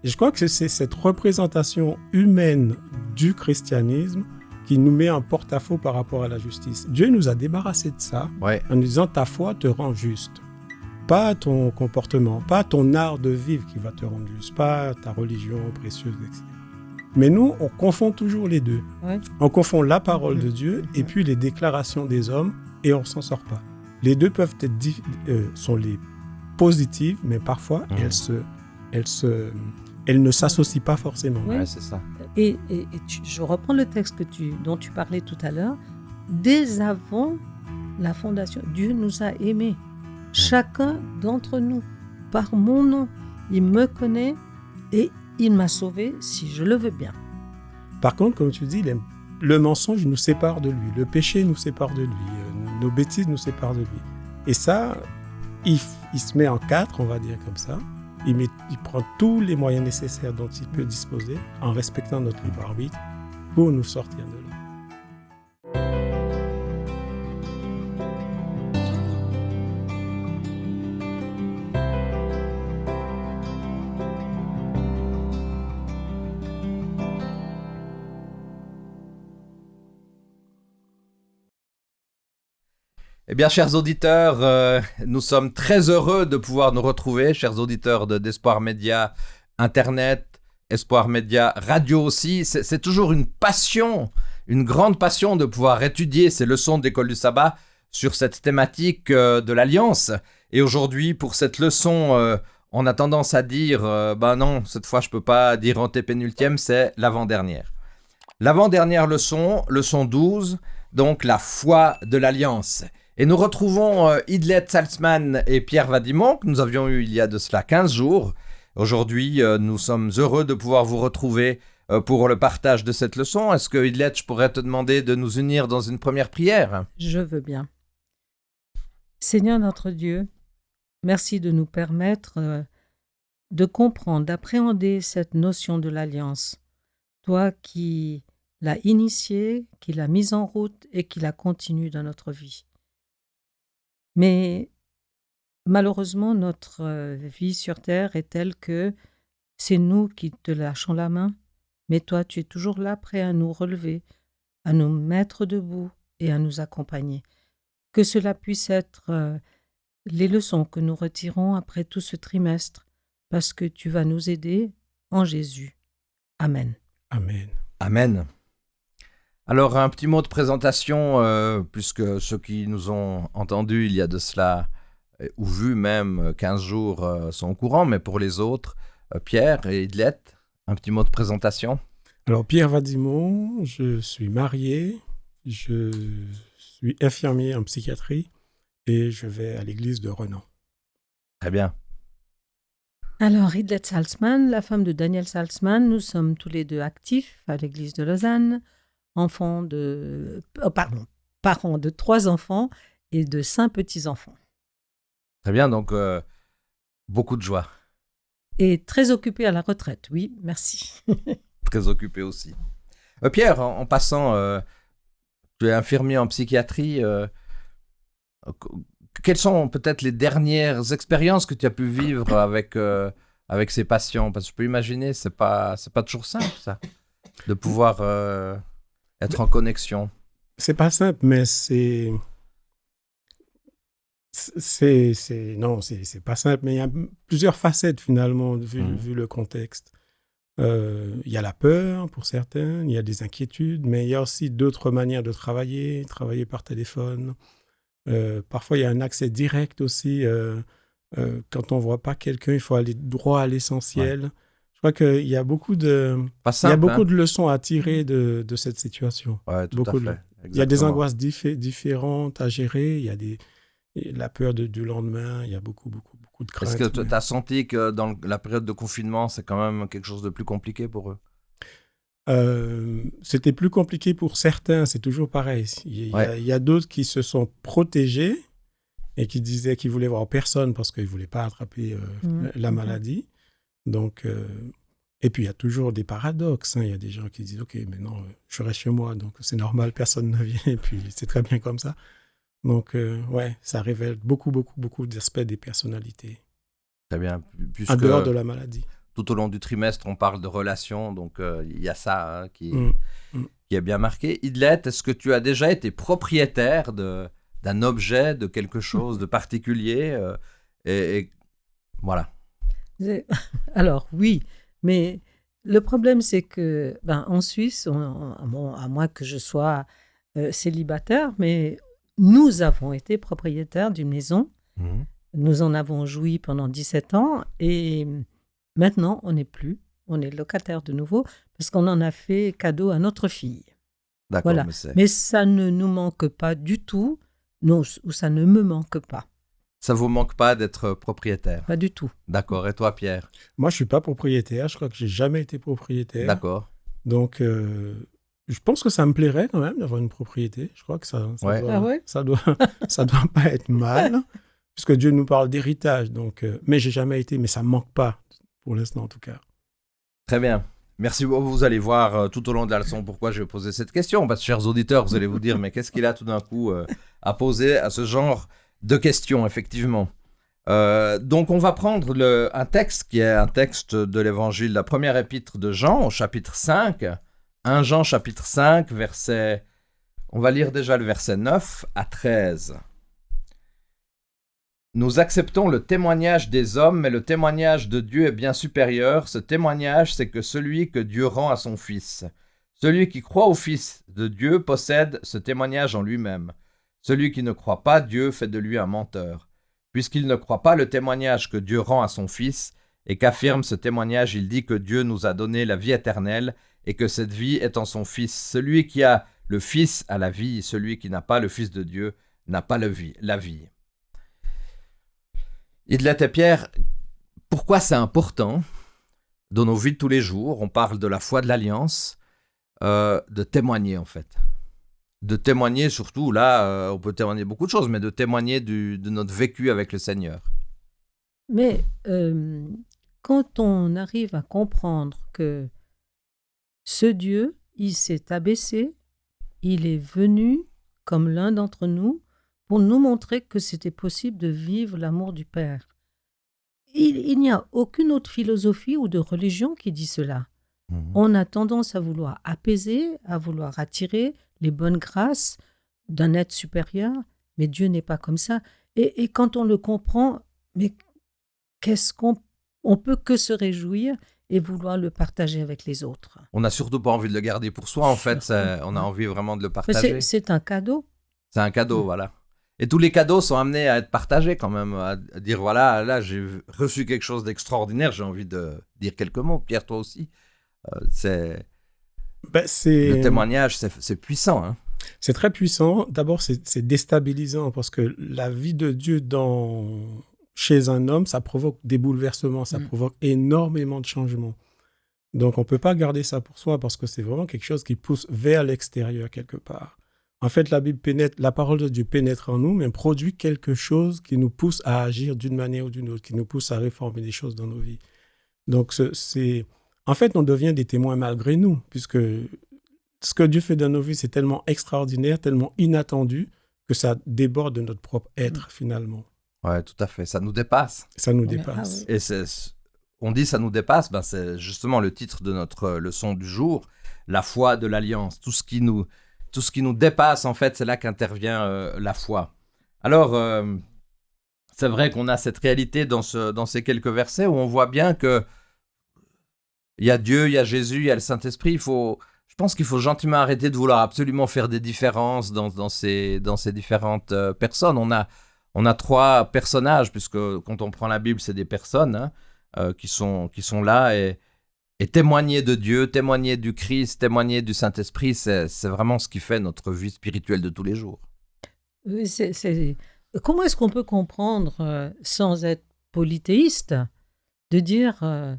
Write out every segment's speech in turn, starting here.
Et je crois que c'est cette représentation humaine du christianisme qui nous met en porte-à-faux par rapport à la justice. Dieu nous a débarrassés de ça en nous disant ta foi te rend juste. Pas ton comportement, pas ton art de vivre qui va te rendre juste, pas ta religion précieuse, etc. Mais nous, on confond toujours les deux. Ouais. On confond la parole de Dieu et puis les déclarations des hommes et on ne s'en sort pas. Les deux peuvent être sont les positives, mais parfois elles ne s'associent pas forcément. Oui, ouais, c'est ça. Et je reprends le texte dont tu parlais tout à l'heure. Dès avant la fondation, Dieu nous a aimés. Chacun d'entre nous, par mon nom, il me connaît et il m'a sauvé si je le veux bien. Par contre, comme tu dis, le mensonge nous sépare de lui, le péché nous sépare de lui, nos bêtises nous séparent de lui. Et ça, il se met en quatre, on va dire comme ça. Il prend tous les moyens nécessaires dont il peut disposer en respectant notre libre arbitre pour nous sortir de là. Eh bien, chers auditeurs, nous sommes très heureux de pouvoir nous retrouver, chers auditeurs d'Espoir Média Internet, Espoir Média Radio aussi. C'est toujours une passion, une grande passion de pouvoir étudier ces leçons de l'École du Sabbat sur cette thématique de l'Alliance. Et aujourd'hui, pour cette leçon, on a tendance à dire ben non, cette fois je ne peux pas dire antépénultième, c'est l'avant-dernière. L'avant-dernière leçon, leçon 12, donc la foi de l'Alliance. Et nous retrouvons Idlet Salzman et Pierre Vadimon, que nous avions eu il y a de cela 15 jours. Aujourd'hui, nous sommes heureux de pouvoir vous retrouver pour le partage de cette leçon. Est-ce que, Idlet, je pourrais te demander de nous unir dans une première prière ? Je veux bien. Seigneur notre Dieu, merci de nous permettre de comprendre, d'appréhender cette notion de l'alliance. Toi qui l'as initiée, qui l'as mise en route et qui la continue dans notre vie. Mais malheureusement, notre vie sur Terre est telle que c'est nous qui te lâchons la main, mais toi, tu es toujours là, prêt à nous relever, à nous mettre debout et à nous accompagner. Que cela puisse être les leçons que nous retirons après tout ce trimestre, parce que tu vas nous aider en Jésus. Amen. Amen. Amen. Alors, un petit mot de présentation, puisque ceux qui nous ont entendus il y a de cela, ou vu même 15 jours, sont au courant, mais pour les autres, Pierre et Idlet, un petit mot de présentation. Alors, Pierre Vadimon, je suis marié, je suis infirmier en psychiatrie et je vais à l'église de Renan. Très bien. Alors, Idlet Salzman, la femme de Daniel Salzman, nous sommes tous les deux actifs à l'église de Lausanne. Parents de 3 enfants et de 5 petits-enfants. Très bien, donc beaucoup de joie. Et très occupé à la retraite, oui, merci. Très occupé aussi. Pierre, en passant, tu es infirmier en psychiatrie. Quelles sont peut-être les dernières expériences que tu as pu vivre avec ces patients ? Parce que je peux imaginer, c'est pas toujours simple, ça, de pouvoir... être en connexion. C'est pas simple, mais c'est pas simple, mais il y a plusieurs facettes finalement, vu le contexte. Il y a la peur pour certains, il y a des inquiétudes, mais il y a aussi d'autres manières de travailler par téléphone. Parfois, il y a un accès direct aussi. Quand on ne voit pas quelqu'un, il faut aller droit à l'essentiel. Ouais. Je crois qu'il y a beaucoup de leçons à tirer de cette situation. Ouais, tout à fait. Il y a des angoisses différentes à gérer. Il y a la peur du lendemain. Il y a beaucoup de craintes. Est-ce que tu as senti que dans la période de confinement, c'est quand même quelque chose de plus compliqué pour eux ? C'était plus compliqué pour certains. C'est toujours pareil. Il y a d'autres qui se sont protégés et qui disaient qu'ils voulaient voir personne parce qu'ils ne voulaient pas attraper la maladie. Donc, et puis, il y a toujours des paradoxes. Il y a des gens qui disent « Ok, maintenant, je reste chez moi, donc c'est normal, personne ne vient. » Et puis, c'est très bien comme ça. Donc, ça révèle beaucoup d'aspects des personnalités. Très bien. En dehors de la maladie. tout au long du trimestre, on parle de relations, donc il y a ça qui est bien marqué. Idlet, est-ce que tu as déjà été propriétaire d'un objet, de quelque chose de particulier et voilà. Alors oui, mais le problème c'est que en Suisse, à moins que je sois célibataire, mais nous avons été propriétaires d'une maison. Nous en avons joui pendant 17 ans et maintenant on n'est plus. On est locataire de nouveau parce qu'on en a fait cadeau à notre fille. D'accord, voilà. Mais ça ne nous manque pas du tout, non, ou ça ne me manque pas. Ça ne vous manque pas d'être propriétaire? Pas du tout. D'accord. Et toi, Pierre? Moi, je ne suis pas propriétaire. Je crois que je n'ai jamais été propriétaire. D'accord. Donc, je pense que ça me plairait quand même d'avoir une propriété. Je crois que ça doit pas être mal, puisque Dieu nous parle d'héritage. Donc, mais je n'ai jamais été, mais ça ne manque pas, pour l'instant en tout cas. Très bien. Merci beaucoup. Vous allez voir tout au long de la leçon pourquoi je vais poser cette question. Parce que, chers auditeurs, vous allez vous dire, mais qu'est-ce qu'il a tout d'un coup à poser à ce genre de questions, effectivement. Donc, on va prendre un texte qui est un texte de l'évangile, la première épître de Jean, au chapitre 5. 1 Jean, chapitre 5, on va lire déjà le verset 9 à 13. Nous acceptons le témoignage des hommes, mais le témoignage de Dieu est bien supérieur. Ce témoignage, c'est que celui que Dieu rend à son Fils. Celui qui croit au Fils de Dieu possède ce témoignage en lui-même. Celui qui ne croit pas Dieu fait de lui un menteur. Puisqu'il ne croit pas le témoignage que Dieu rend à son Fils, et qu'affirme ce témoignage, il dit que Dieu nous a donné la vie éternelle, et que cette vie est en son Fils. Celui qui a le Fils a la vie, celui qui n'a pas le Fils de Dieu n'a pas la vie. Idlet et Pierre, pourquoi c'est important dans nos vies de tous les jours, on parle de la foi de l'Alliance, de témoigner en fait. De témoigner surtout, là, on peut témoigner beaucoup de choses, mais de témoigner de notre vécu avec le Seigneur. Mais quand on arrive à comprendre que ce Dieu, il s'est abaissé, il est venu comme l'un d'entre nous pour nous montrer que c'était possible de vivre l'amour du Père. Il n'y a aucune autre philosophie ou de religion qui dit cela. On a tendance à vouloir apaiser, à vouloir attirer les bonnes grâces d'un être supérieur, mais Dieu n'est pas comme ça. Et quand on le comprend, mais on peut que se réjouir et vouloir le partager avec les autres. On n'a surtout pas envie de le garder pour soi, en fait. On a envie vraiment de le partager. C'est un cadeau. C'est un cadeau, voilà. Et tous les cadeaux sont amenés à être partagés quand même, à dire, voilà, là, j'ai reçu quelque chose d'extraordinaire, j'ai envie de dire quelques mots. Pierre, toi aussi. Le témoignage, c'est puissant. Hein. C'est très puissant. D'abord, c'est déstabilisant parce que la vie de Dieu chez un homme, ça provoque des bouleversements, ça provoque énormément de changements. Donc, on ne peut pas garder ça pour soi parce que c'est vraiment quelque chose qui pousse vers l'extérieur quelque part. En fait, la parole de Dieu pénètre en nous, mais produit quelque chose qui nous pousse à agir d'une manière ou d'une autre, qui nous pousse à réformer des choses dans nos vies. Donc, en fait, on devient des témoins malgré nous, puisque ce que Dieu fait dans nos vies, c'est tellement extraordinaire, tellement inattendu, que ça déborde de notre propre être, finalement. Oui, tout à fait. Ça nous dépasse. Ça nous dépasse. Et on dit ça nous dépasse, c'est justement le titre de notre leçon du jour, la foi de l'Alliance. Tout ce qui nous dépasse, en fait, c'est là qu'intervient la foi. Alors, c'est vrai qu'on a cette réalité dans ces quelques versets où on voit bien que il y a Dieu, il y a Jésus, il y a le Saint-Esprit. Je pense qu'il faut gentiment arrêter de vouloir absolument faire des différences dans ces différentes personnes. On a trois personnages, puisque quand on prend la Bible, c'est des personnes qui sont là et témoigner de Dieu, témoigner du Christ, témoigner du Saint-Esprit, c'est vraiment ce qui fait notre vie spirituelle de tous les jours. Oui, Comment est-ce qu'on peut comprendre, sans être polythéiste, de dire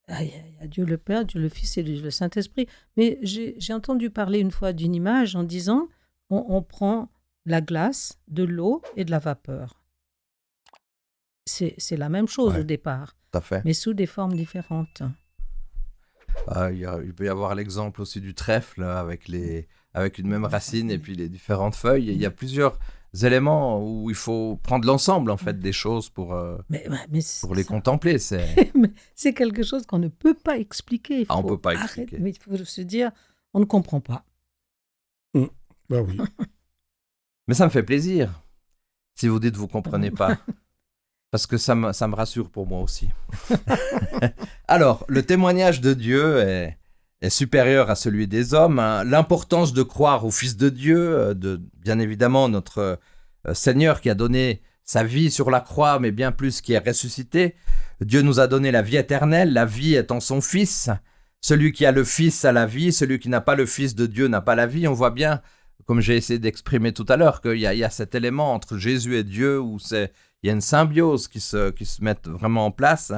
il y a Dieu le Père, Dieu le Fils et le Saint-Esprit. Mais j'ai entendu parler une fois d'une image en disant on prend la glace, de l'eau et de la vapeur. C'est la même chose au départ, tout à fait. Mais sous des formes différentes. Il peut y avoir l'exemple aussi du trèfle avec une même racine et puis les différentes feuilles. Il y a plusieurs éléments où il faut prendre l'ensemble en fait des choses pour les contempler. C'est quelque chose qu'on ne peut pas expliquer. On ne peut pas expliquer. Mais il faut se dire, on ne comprend pas. Bah oui. Mais ça me fait plaisir si vous dites vous ne comprenez pas. Parce que ça me rassure pour moi aussi. Alors, le témoignage de Dieu est supérieur à celui des hommes. L'importance de croire au Fils de Dieu, bien évidemment notre Seigneur qui a donné sa vie sur la croix, mais bien plus qui est ressuscité. Dieu nous a donné la vie éternelle, la vie étant son Fils. Celui qui a le Fils a la vie, celui qui n'a pas le Fils de Dieu n'a pas la vie. On voit bien, comme j'ai essayé d'exprimer tout à l'heure, qu'il y a cet élément entre Jésus et Dieu où il y a une symbiose qui se met vraiment en place.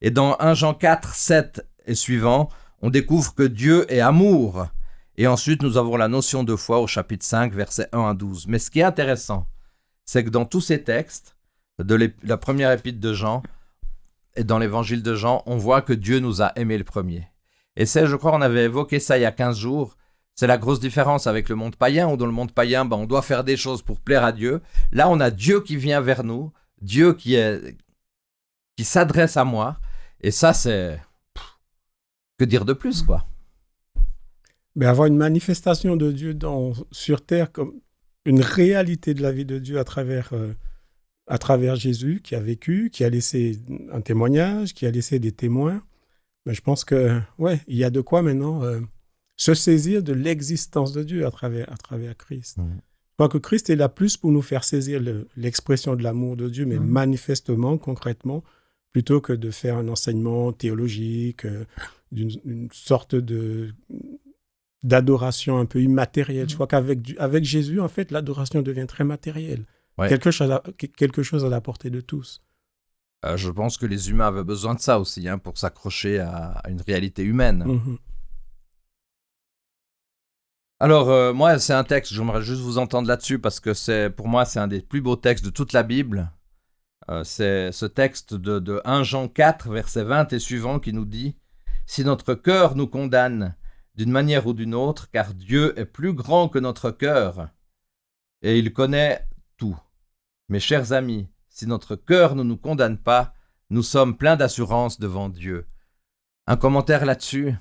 Et dans 1 Jean 4, 7 et suivant, on découvre que Dieu est amour. Et ensuite, nous avons la notion de foi au chapitre 5, versets 1 à 12. Mais ce qui est intéressant, c'est que dans tous ces textes, de la première épître de Jean et dans l'évangile de Jean, on voit que Dieu nous a aimés le premier. Et je crois, on avait évoqué ça il y a 15 jours, c'est la grosse différence avec le monde païen, où dans le monde païen, on doit faire des choses pour plaire à Dieu. Là, on a Dieu qui vient vers nous, Dieu qui s'adresse à moi, et ça, c'est... Que dire de plus, quoi? Mais avoir une manifestation de Dieu sur terre, comme une réalité de la vie de Dieu à travers Jésus, qui a vécu, qui a laissé un témoignage, qui a laissé des témoins. Mais je pense que, il y a de quoi maintenant se saisir de l'existence de Dieu à travers Christ. Je crois que Christ est là plus pour nous faire saisir l'expression de l'amour de Dieu, mais manifestement, concrètement, plutôt que de faire un enseignement théologique, d'une sorte d'adoration un peu immatérielle. Je crois qu'avec Jésus, en fait, l'adoration devient très matérielle. Ouais. Quelque chose à la portée de tous. Je pense que les humains avaient besoin de ça aussi, pour s'accrocher à une réalité humaine. Alors, moi, c'est un texte, j'aimerais juste vous entendre là-dessus, parce que pour moi, c'est un des plus beaux textes de toute la Bible. C'est ce texte de 1 Jean 4, verset 20 et suivant, qui nous dit « Si notre cœur nous condamne d'une manière ou d'une autre, car Dieu est plus grand que notre cœur, et il connaît tout. Mes chers amis, si notre cœur ne nous condamne pas, nous sommes pleins d'assurance devant Dieu. » Un commentaire là-dessus,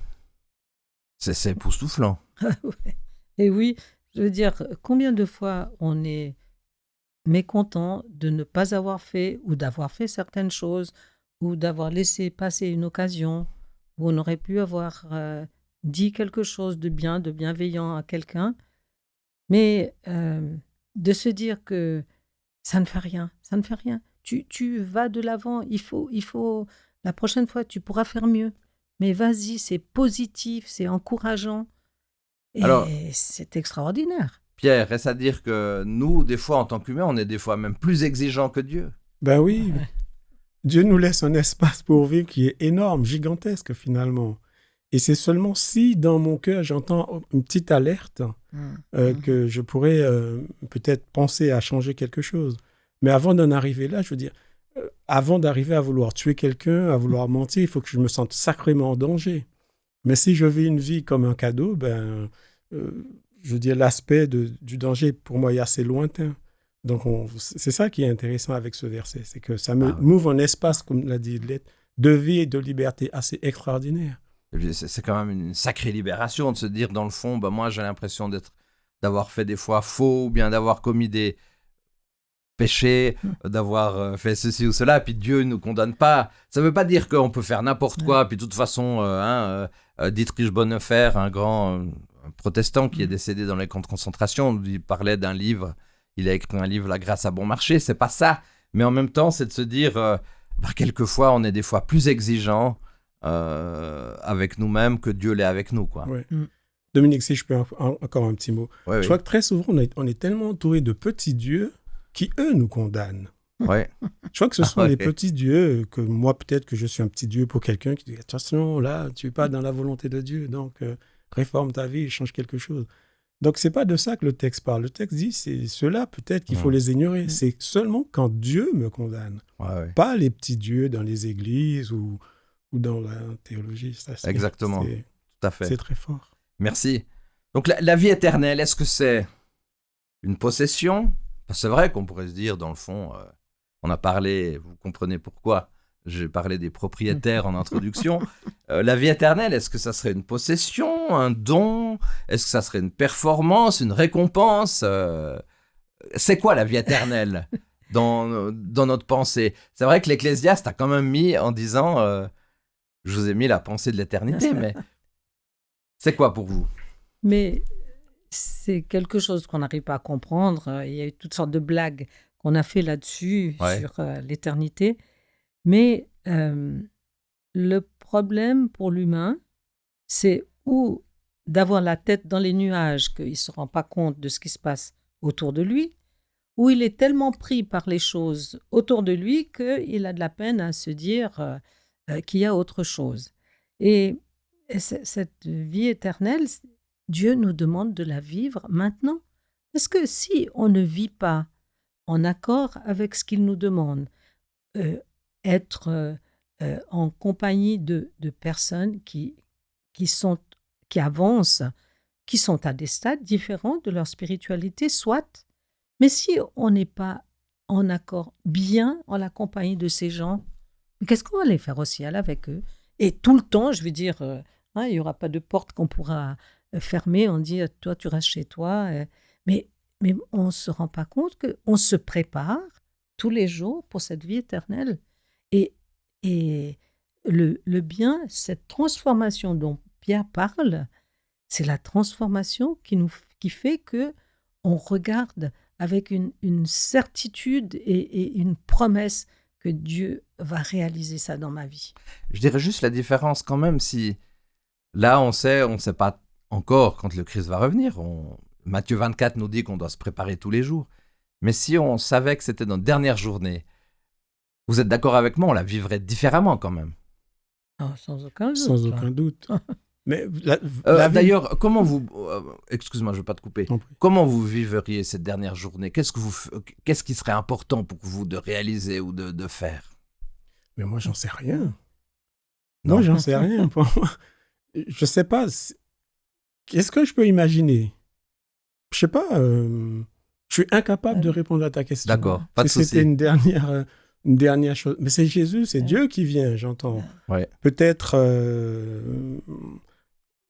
c'est époustouflant. Et oui, je veux dire, combien de fois on est mécontent de ne pas avoir fait ou d'avoir fait certaines choses ou d'avoir laissé passer une occasion où on aurait pu avoir dit quelque chose de bien, de bienveillant à quelqu'un, mais de se dire que ça ne fait rien. Tu vas de l'avant, il faut, la prochaine fois, tu pourras faire mieux. Mais vas-y, c'est positif, c'est encourageant. Et alors, c'est extraordinaire. Pierre, est-ce à dire que nous, des fois, en tant qu'humains, on est des fois même plus exigeants que Dieu? Ben oui. Dieu nous laisse un espace pour vivre qui est énorme, gigantesque finalement. Et c'est seulement si dans mon cœur, j'entends une petite alerte que je pourrais peut-être penser à changer quelque chose. Mais avant d'en arriver là, je veux dire, avant d'arriver à vouloir tuer quelqu'un, à vouloir mentir, il faut que je me sente sacrément en danger. Mais si je vis une vie comme un cadeau, je veux dire, l'aspect du danger, pour moi, est assez lointain. Donc, c'est ça qui est intéressant avec ce verset, c'est que ça m'ouvre un espace, comme l'a dit Lette, de vie et de liberté assez extraordinaire. C'est quand même une sacrée libération de se dire, dans le fond, moi, j'ai l'impression d'avoir fait des fois faux, ou bien d'avoir commis des péchés, d'avoir fait ceci ou cela, puis Dieu ne nous condamne pas. Ça ne veut pas dire qu'on peut faire n'importe quoi, puis de toute façon, Dietrich Bonhoeffer, un grand protestant qui est décédé dans les camps de concentration, il parlait d'un livre, il a écrit un livre, La grâce à bon marché, c'est pas ça. Mais en même temps, c'est de se dire, quelquefois, on est des fois plus exigeant avec nous-mêmes que Dieu l'est avec nous, quoi. Ouais. Dominique, si je peux encore un petit mot. Je crois que très souvent, on est tellement entouré de petits dieux qui, eux, nous condamnent. Ouais. Je crois que ce sont les petits dieux, que moi, peut-être que je suis un petit dieu pour quelqu'un qui dit « Attention, là, tu n'es pas dans la volonté de Dieu, donc réforme ta vie, change quelque chose. » Donc, ce n'est pas de ça que le texte parle. Le texte dit, c'est ceux-là, peut-être qu'il faut les ignorer. C'est seulement quand Dieu me condamne. Pas les petits dieux dans les églises ou dans la théologie. Ça, exactement, tout à fait. C'est très fort. Merci. Donc, la vie éternelle, est-ce que c'est une possession ? C'est vrai qu'on pourrait se dire, dans le fond, on a parlé, vous comprenez pourquoi, j'ai parlé des propriétaires en introduction. La vie éternelle, est-ce que ça serait une possession, un don? Est-ce que ça serait une performance, une récompense? C'est quoi la vie éternelle dans notre pensée? C'est vrai que l'Ecclésiaste a quand même mis en disant, je vous ai mis la pensée de l'éternité, mais c'est quoi pour vous? Mais c'est quelque chose qu'on n'arrive pas à comprendre. Il y a eu toutes sortes de blagues qu'on a fait là-dessus, sur l'éternité. Mais le problème pour l'humain, c'est ou d'avoir la tête dans les nuages, qu'il ne se rend pas compte de ce qui se passe autour de lui, ou il est tellement pris par les choses autour de lui qu'il a de la peine à se dire qu'il y a autre chose. Et cette vie éternelle, Dieu nous demande de la vivre maintenant. Parce que si on ne vit pas en accord avec ce qu'il nous demande, être en compagnie de personnes qui avancent, qui sont à des stades différents de leur spiritualité, soit. Mais si on n'est pas en accord bien en la compagnie de ces gens, qu'est-ce qu'on va aller faire au ciel avec eux? Et tout le temps, je veux dire, il n'y aura pas de porte qu'on pourra fermer. On dit, toi, tu restes chez toi. Mais on ne se rend pas compte qu'on se prépare tous les jours pour cette vie éternelle. Et le bien, cette transformation dont Pierre parle, c'est la transformation qui fait qu'on regarde avec une certitude et une promesse que Dieu va réaliser ça dans ma vie. Je dirais juste la différence quand même, si là on sait pas encore quand le Christ va revenir. Matthieu 24 nous dit qu'on doit se préparer tous les jours. Mais si on savait que c'était notre dernière journée, vous êtes d'accord avec moi, on la vivrait différemment quand même. Sans aucun doute. Sans aucun doute. Mais d'ailleurs, comment vous... excuse-moi, je ne veux pas te couper. Comment vous vivriez cette dernière journée? Qu'est-ce qui serait important pour vous de réaliser ou de faire? Mais moi, j'en sais rien. Non. Moi, j'en sais rien. Je ne sais pas. Qu'est-ce que je peux imaginer? Je ne sais pas. Je suis incapable de répondre à ta question. D'accord, pas de souci. C'était une dernière chose. Mais c'est Jésus, c'est Dieu qui vient, j'entends. Ouais. Peut-être...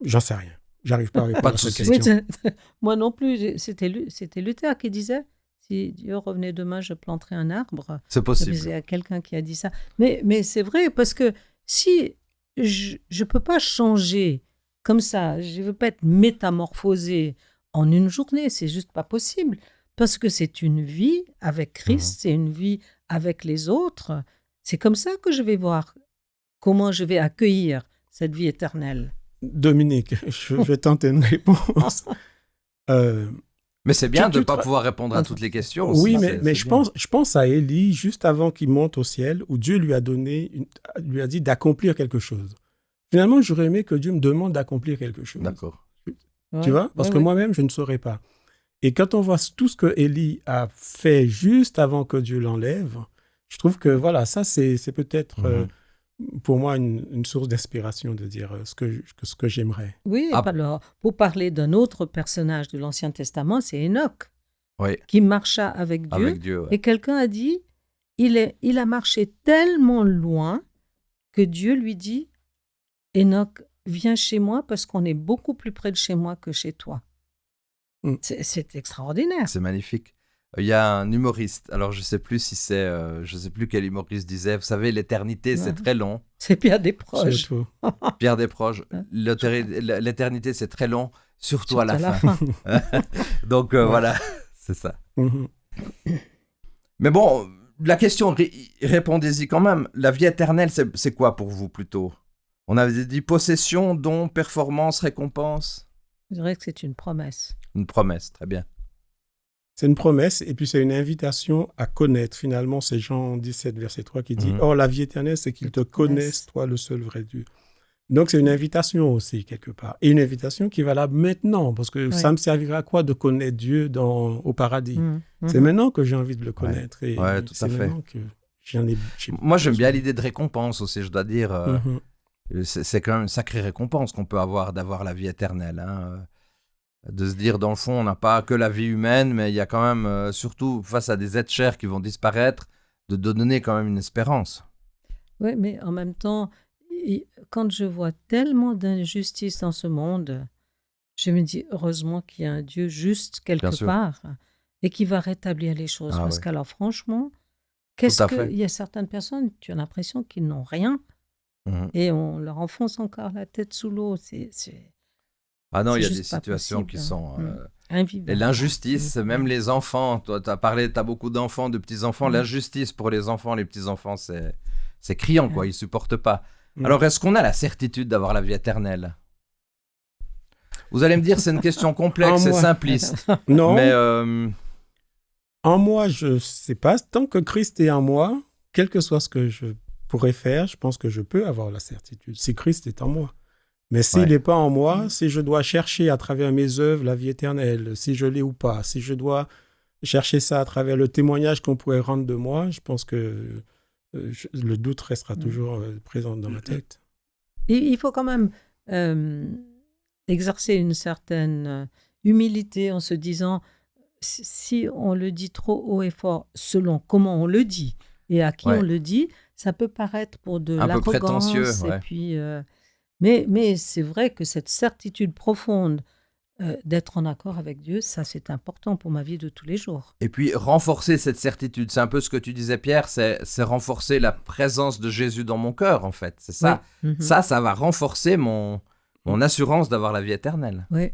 j'en sais rien. J'arrive pas à répondre à cette question. Oui, moi non plus. C'était Luther qui disait, si Dieu revenait demain, je planterai un arbre. C'est possible. Il y a quelqu'un qui a dit ça. Mais c'est vrai, parce que si je ne peux pas changer comme ça, je ne veux pas être métamorphosé en une journée, c'est juste pas possible. Parce que c'est une vie avec Christ, c'est une vie avec les autres. C'est comme ça que je vais voir comment je vais accueillir cette vie éternelle. Dominique, je vais tenter une réponse. Mais c'est bien de ne pas pouvoir répondre à toutes les questions aussi. Oui, mais je pense à Élie, juste avant qu'il monte au ciel, où Dieu lui a dit d'accomplir quelque chose. Finalement, j'aurais aimé que Dieu me demande d'accomplir quelque chose. D'accord. Tu vois? Parce que moi-même, je ne saurais pas. Et quand on voit tout ce que Élie a fait juste avant que Dieu l'enlève, je trouve que voilà, ça, c'est peut-être pour moi une source d'inspiration de dire ce que j'aimerais. Oui, alors, pour parler d'un autre personnage de l'Ancien Testament, c'est Enoch, qui marcha avec Dieu. Et quelqu'un a dit, il a marché tellement loin que Dieu lui dit, Enoch, viens chez moi parce qu'on est beaucoup plus près de chez moi que chez toi. C'est extraordinaire. C'est magnifique. Il y a un humoriste, alors je ne sais plus si c'est, je sais plus quel humoriste disait, vous savez, l'éternité, c'est très long. C'est Pierre Desproges. Pierre Desproges, l'éternité, c'est très long, surtout à la fin. Donc voilà, c'est ça. Mais bon, la question, répondez-y quand même. La vie éternelle, c'est quoi pour vous plutôt? On avait dit possession, don, performance, récompense. Je dirais que c'est une promesse. Une promesse, très bien. C'est une promesse et puis c'est une invitation à connaître. Finalement, c'est Jean 17, verset 3 qui dit « Or, la vie éternelle, c'est qu'ils te connaissent, toi, le seul vrai Dieu. » Donc, c'est une invitation aussi, quelque part. Et une invitation qui est valable maintenant, parce que ça me servira à quoi de connaître Dieu au paradis? C'est maintenant que j'ai envie de le connaître. Oui, tout à fait. Moi, j'aime bien l'idée de récompense aussi, je dois dire. C'est quand même une sacrée récompense qu'on peut avoir d'avoir la vie éternelle. De se dire, dans le fond, on n'a pas que la vie humaine, mais il y a quand même, surtout face à des êtres chers qui vont disparaître, de donner quand même une espérance. Oui, mais en même temps, quand je vois tellement d'injustice dans ce monde, je me dis heureusement qu'il y a un Dieu juste quelque part et qui va rétablir les choses. Parce qu'alors, franchement, il y a certaines personnes, tu as l'impression qu'ils n'ont rien et on leur enfonce encore la tête sous l'eau. Ah non, il y a des situations qui sont... invivables. Et l'injustice, même les enfants, toi, tu as beaucoup d'enfants, de petits-enfants, l'injustice pour les enfants, les petits-enfants, c'est criant, quoi, ils ne supportent pas. Alors, est-ce qu'on a la certitude d'avoir la vie éternelle ? Vous allez me dire, c'est une question complexe et simpliste. Non. Mais en moi, je ne sais pas. Tant que Christ est en moi, quel que soit ce que je pourrais faire, je pense que je peux avoir la certitude. Si Christ est en moi. Mais s'il n'est pas en moi, si je dois chercher à travers mes œuvres la vie éternelle, si je l'ai ou pas, si je dois chercher ça à travers le témoignage qu'on pourrait rendre de moi, je pense que le doute restera toujours présent dans ma tête. Il faut quand même exercer une certaine humilité en se disant, si on le dit trop haut et fort, selon comment on le dit et à qui on le dit, ça peut paraître pour de l'arrogance. Un peu prétentieux, et puis... Mais c'est vrai que cette certitude profonde d'être en accord avec Dieu, ça c'est important pour ma vie de tous les jours. Et puis renforcer cette certitude, c'est un peu ce que tu disais Pierre, c'est renforcer la présence de Jésus dans mon cœur en fait, c'est ça. Oui. Ça va renforcer mon assurance d'avoir la vie éternelle. Oui,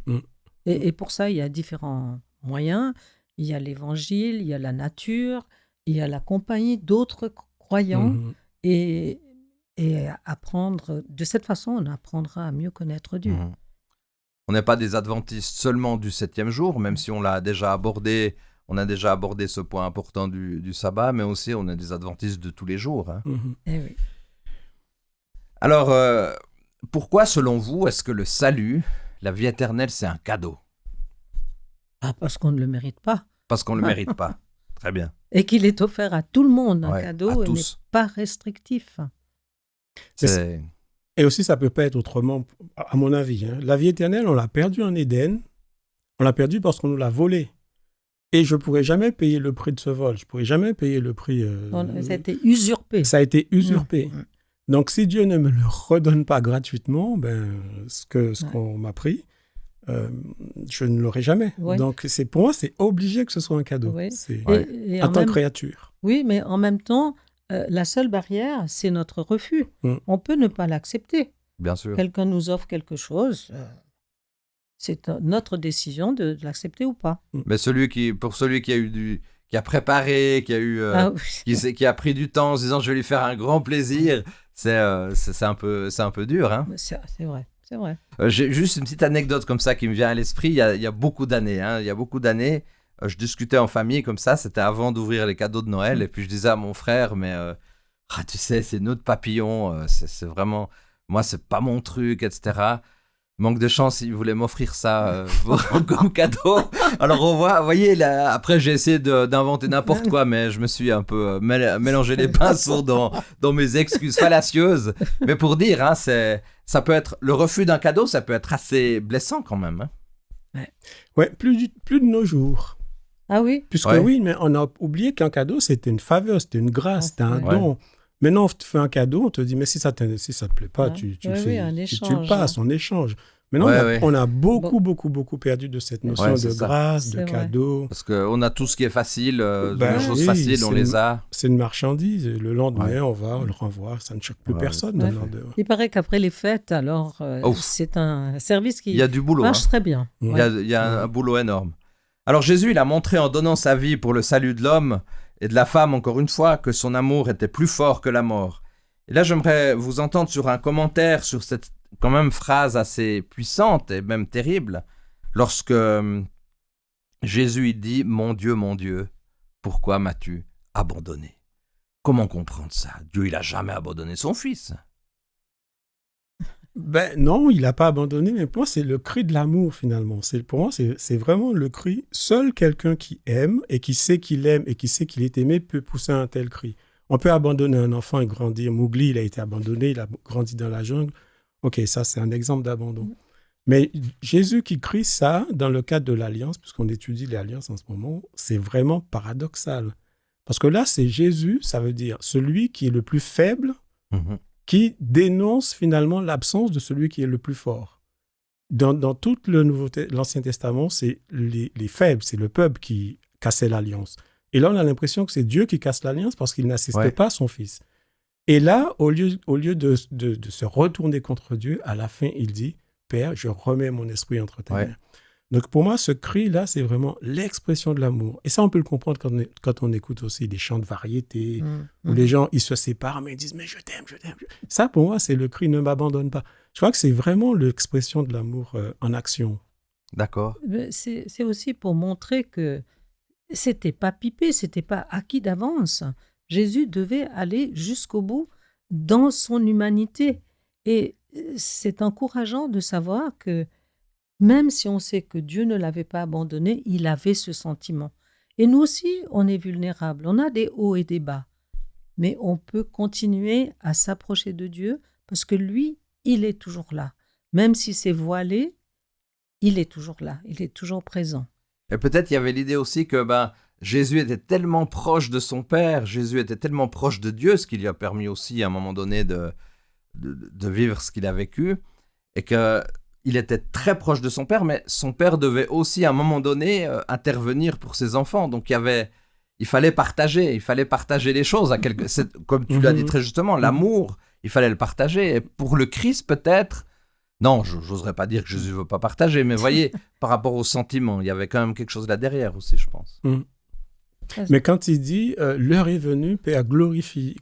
et pour ça il y a différents moyens, il y a l'évangile, il y a la nature, il y a la compagnie d'autres croyants et apprendre, de cette façon, on apprendra à mieux connaître Dieu. On n'est pas des adventistes seulement du 7e jour, même si on a déjà abordé ce point important du sabbat, mais aussi on est des adventistes de tous les jours. Hein. Eh oui. Alors, pourquoi, selon vous, est-ce que le salut, la vie éternelle, c'est un cadeau ? Parce qu'on ne le mérite pas. Parce qu'on ne le mérite pas. Très bien. Et qu'il est offert à tout le monde, un cadeau, et n'est pas restrictif. Et aussi, ça ne peut pas être autrement, à mon avis. Hein. La vie éternelle, on l'a perdue en Éden. On l'a perdue parce qu'on nous l'a volée. Et je ne pourrais jamais payer le prix de ce vol. Je ne pourrais jamais payer le prix... ça a été usurpé. Ça a été usurpé. Donc, si Dieu ne me le redonne pas gratuitement, ce qu'on m'a pris, je ne l'aurai jamais. Donc, pour moi, c'est obligé que ce soit un cadeau. Et en tant que créature. Oui, mais en même temps... la seule barrière, c'est notre refus. On peut ne pas l'accepter. Bien sûr. Quelqu'un nous offre quelque chose, c'est notre décision de l'accepter ou pas. Mais pour celui qui a préparé, qui a pris du temps en se disant je vais lui faire un grand plaisir, c'est un peu dur. Hein. C'est vrai. J'ai juste une petite anecdote comme ça qui me vient à l'esprit. Il y a beaucoup d'années. Hein, il y a beaucoup d'années. Je discutais en famille comme ça, c'était avant d'ouvrir les cadeaux de Noël, et puis je disais à mon frère, mais tu sais, c'est notre papillon, c'est vraiment, moi c'est pas mon truc, etc. Manque de chance, il voulait m'offrir ça comme cadeau. Alors vous voyez, là, après j'ai essayé d'inventer n'importe quoi, mais je me suis un peu mélangé les pinceaux dans mes excuses fallacieuses. Mais pour dire, hein, ça peut être, le refus d'un cadeau, ça peut être assez blessant quand même. Hein. Ouais, plus de nos jours. Ah oui? Puisque oui, mais on a oublié qu'un cadeau, c'était une faveur, c'était une grâce, c'était un don. Maintenant, on te fait un cadeau, on te dit, mais si ça te plaît pas, tu le passes, on échange. Maintenant, on a beaucoup perdu de cette notion de grâce, de cadeau. Parce qu'on a tout ce qui est facile, les choses faciles, on les a. C'est une marchandise, et le lendemain, on le renvoie, ça ne choque plus personne. Il paraît qu'après les fêtes, alors, c'est un service qui marche très bien. Il y a un boulot énorme. Alors Jésus, il a montré en donnant sa vie pour le salut de l'homme et de la femme, encore une fois, que son amour était plus fort que la mort. Et là, j'aimerais vous entendre sur un commentaire sur cette quand même phrase assez puissante et même terrible, lorsque Jésus il dit « Mon Dieu, pourquoi m'as-tu abandonné ?» Comment comprendre ça? Dieu, il n'a jamais abandonné son fils. Non, il n'a pas abandonné, mais pour moi, c'est le cri de l'amour, finalement. Pour moi, c'est vraiment le cri. Seul quelqu'un qui aime et qui sait qu'il aime et qui sait qu'il est aimé peut pousser un tel cri. On peut abandonner un enfant et grandir. Mowgli, il a été abandonné, il a grandi dans la jungle. Ok, ça, c'est un exemple d'abandon. Mais Jésus qui crie ça dans le cadre de l'Alliance, puisqu'on étudie l'Alliance en ce moment, c'est vraiment paradoxal. Parce que là, c'est Jésus, ça veut dire celui qui est le plus faible, qui dénonce finalement l'absence de celui qui est le plus fort. Dans tout l'Ancien Testament, c'est les faibles, c'est le peuple qui cassait l'Alliance. Et là, on a l'impression que c'est Dieu qui casse l'Alliance parce qu'il n'assistait pas à son Fils. Et là, au lieu de se retourner contre Dieu, à la fin, il dit, « Père, je remets mon esprit entre tes mains. » Donc, pour moi, ce cri-là, c'est vraiment l'expression de l'amour. Et ça, on peut le comprendre quand on écoute aussi des chants de variété, où les gens, ils se séparent, mais ils disent « Mais je t'aime, je t'aime. » Ça, pour moi, c'est le cri « Ne m'abandonne pas ». Je crois que c'est vraiment l'expression de l'amour en action. D'accord. C'est aussi pour montrer que c'était pas pipé, c'était pas acquis d'avance. Jésus devait aller jusqu'au bout dans son humanité. Et c'est encourageant de savoir que même si on sait que Dieu ne l'avait pas abandonné, il avait ce sentiment. Et nous aussi, on est vulnérables. On a des hauts et des bas. Mais on peut continuer à s'approcher de Dieu parce que lui, il est toujours là. Même si c'est voilé, il est toujours là. Il est toujours présent. Et peut-être il y avait l'idée aussi que Jésus était tellement proche de son Père, Jésus était tellement proche de Dieu, ce qui lui a permis aussi à un moment donné de vivre ce qu'il a vécu, et qu'il était très proche de son Père, mais son Père devait aussi à un moment donné intervenir pour ses enfants. Donc il fallait partager les choses. Comme tu l'as dit très justement, l'amour, il fallait le partager. Et pour le Christ peut-être, non, je n'oserais pas dire que Jésus ne veut pas partager, mais voyez, par rapport au sentiment, il y avait quand même quelque chose là derrière aussi, je pense. Mais quand il dit « L'heure est venue, Père, glorifie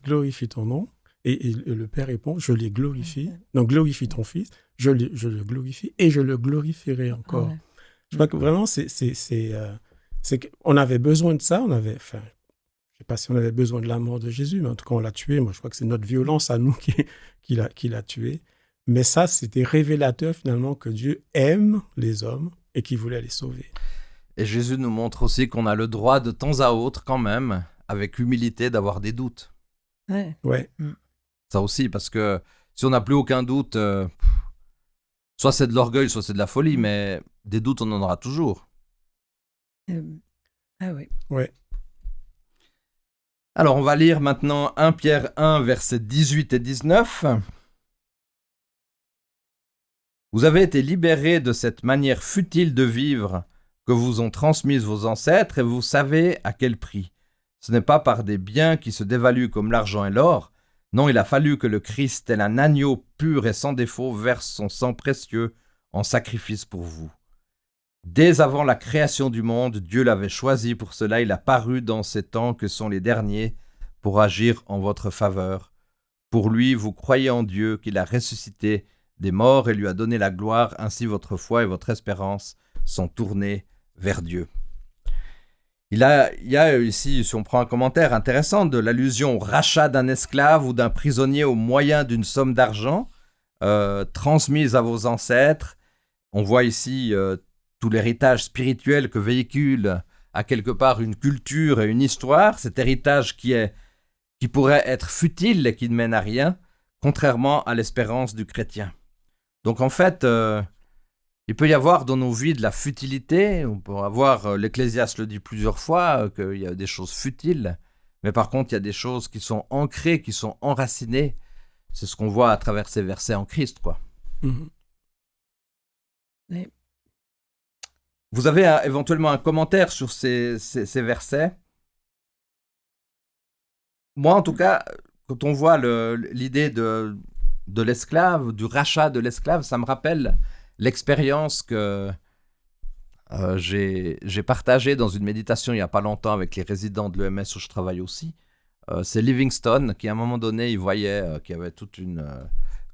ton nom », et le Père répond « Je les glorifie ». Donc, glorifie ton Fils, je le glorifie et je le glorifierai encore. Je crois que vraiment, on avait besoin de ça. Je ne sais pas si on avait besoin de la mort de Jésus, mais en tout cas, on l'a tué. Moi, je crois que c'est notre violence à nous qui l'a tué. Mais ça, c'était révélateur finalement que Dieu aime les hommes et qu'il voulait les sauver. Et Jésus nous montre aussi qu'on a le droit de temps à autre quand même, avec humilité, d'avoir des doutes. Ouais. Ça aussi, parce que si on n'a plus aucun doute, soit c'est de l'orgueil, soit c'est de la folie, mais des doutes, on en aura toujours. Ah oui. Ouais. Alors, on va lire maintenant 1 Pierre 1, versets 18 et 19. Vous avez été libérés de cette manière futile de vivre que vous ont transmise vos ancêtres et vous savez à quel prix. Ce n'est pas par des biens qui se dévaluent comme l'argent et l'or. Non, il a fallu que le Christ, tel un agneau pur et sans défaut, verse son sang précieux en sacrifice pour vous. Dès avant la création du monde, Dieu l'avait choisi pour cela. Il a paru dans ces temps que sont les derniers pour agir en votre faveur. Pour lui, vous croyez en Dieu, qu'il a ressuscité des morts et lui a donné la gloire. Ainsi, votre foi et votre espérance sont tournées vers Dieu. Il y a ici, si on prend un commentaire intéressant, de l'allusion au rachat d'un esclave ou d'un prisonnier au moyen d'une somme d'argent transmise à vos ancêtres. On voit ici tout l'héritage spirituel que véhicule à quelque part une culture et une histoire, cet héritage qui pourrait être futile et qui ne mène à rien, contrairement à l'espérance du chrétien. Donc en fait, il peut y avoir dans nos vies de la futilité. On peut avoir, l'Ecclésiaste le dit plusieurs fois, qu'il y a des choses futiles, mais par contre, il y a des choses qui sont ancrées, qui sont enracinées. C'est ce qu'on voit à travers ces versets en Christ, quoi. Oui. Vous avez éventuellement un commentaire sur ces versets? Moi, en tout cas, quand on voit l'idée de l'esclave, du rachat de l'esclave, ça me rappelle l'expérience que j'ai partagée dans une méditation il n'y a pas longtemps avec les résidents de l'EMS où je travaille aussi. C'est Livingstone qui, à un moment donné, il voyait qu'il y avait toute une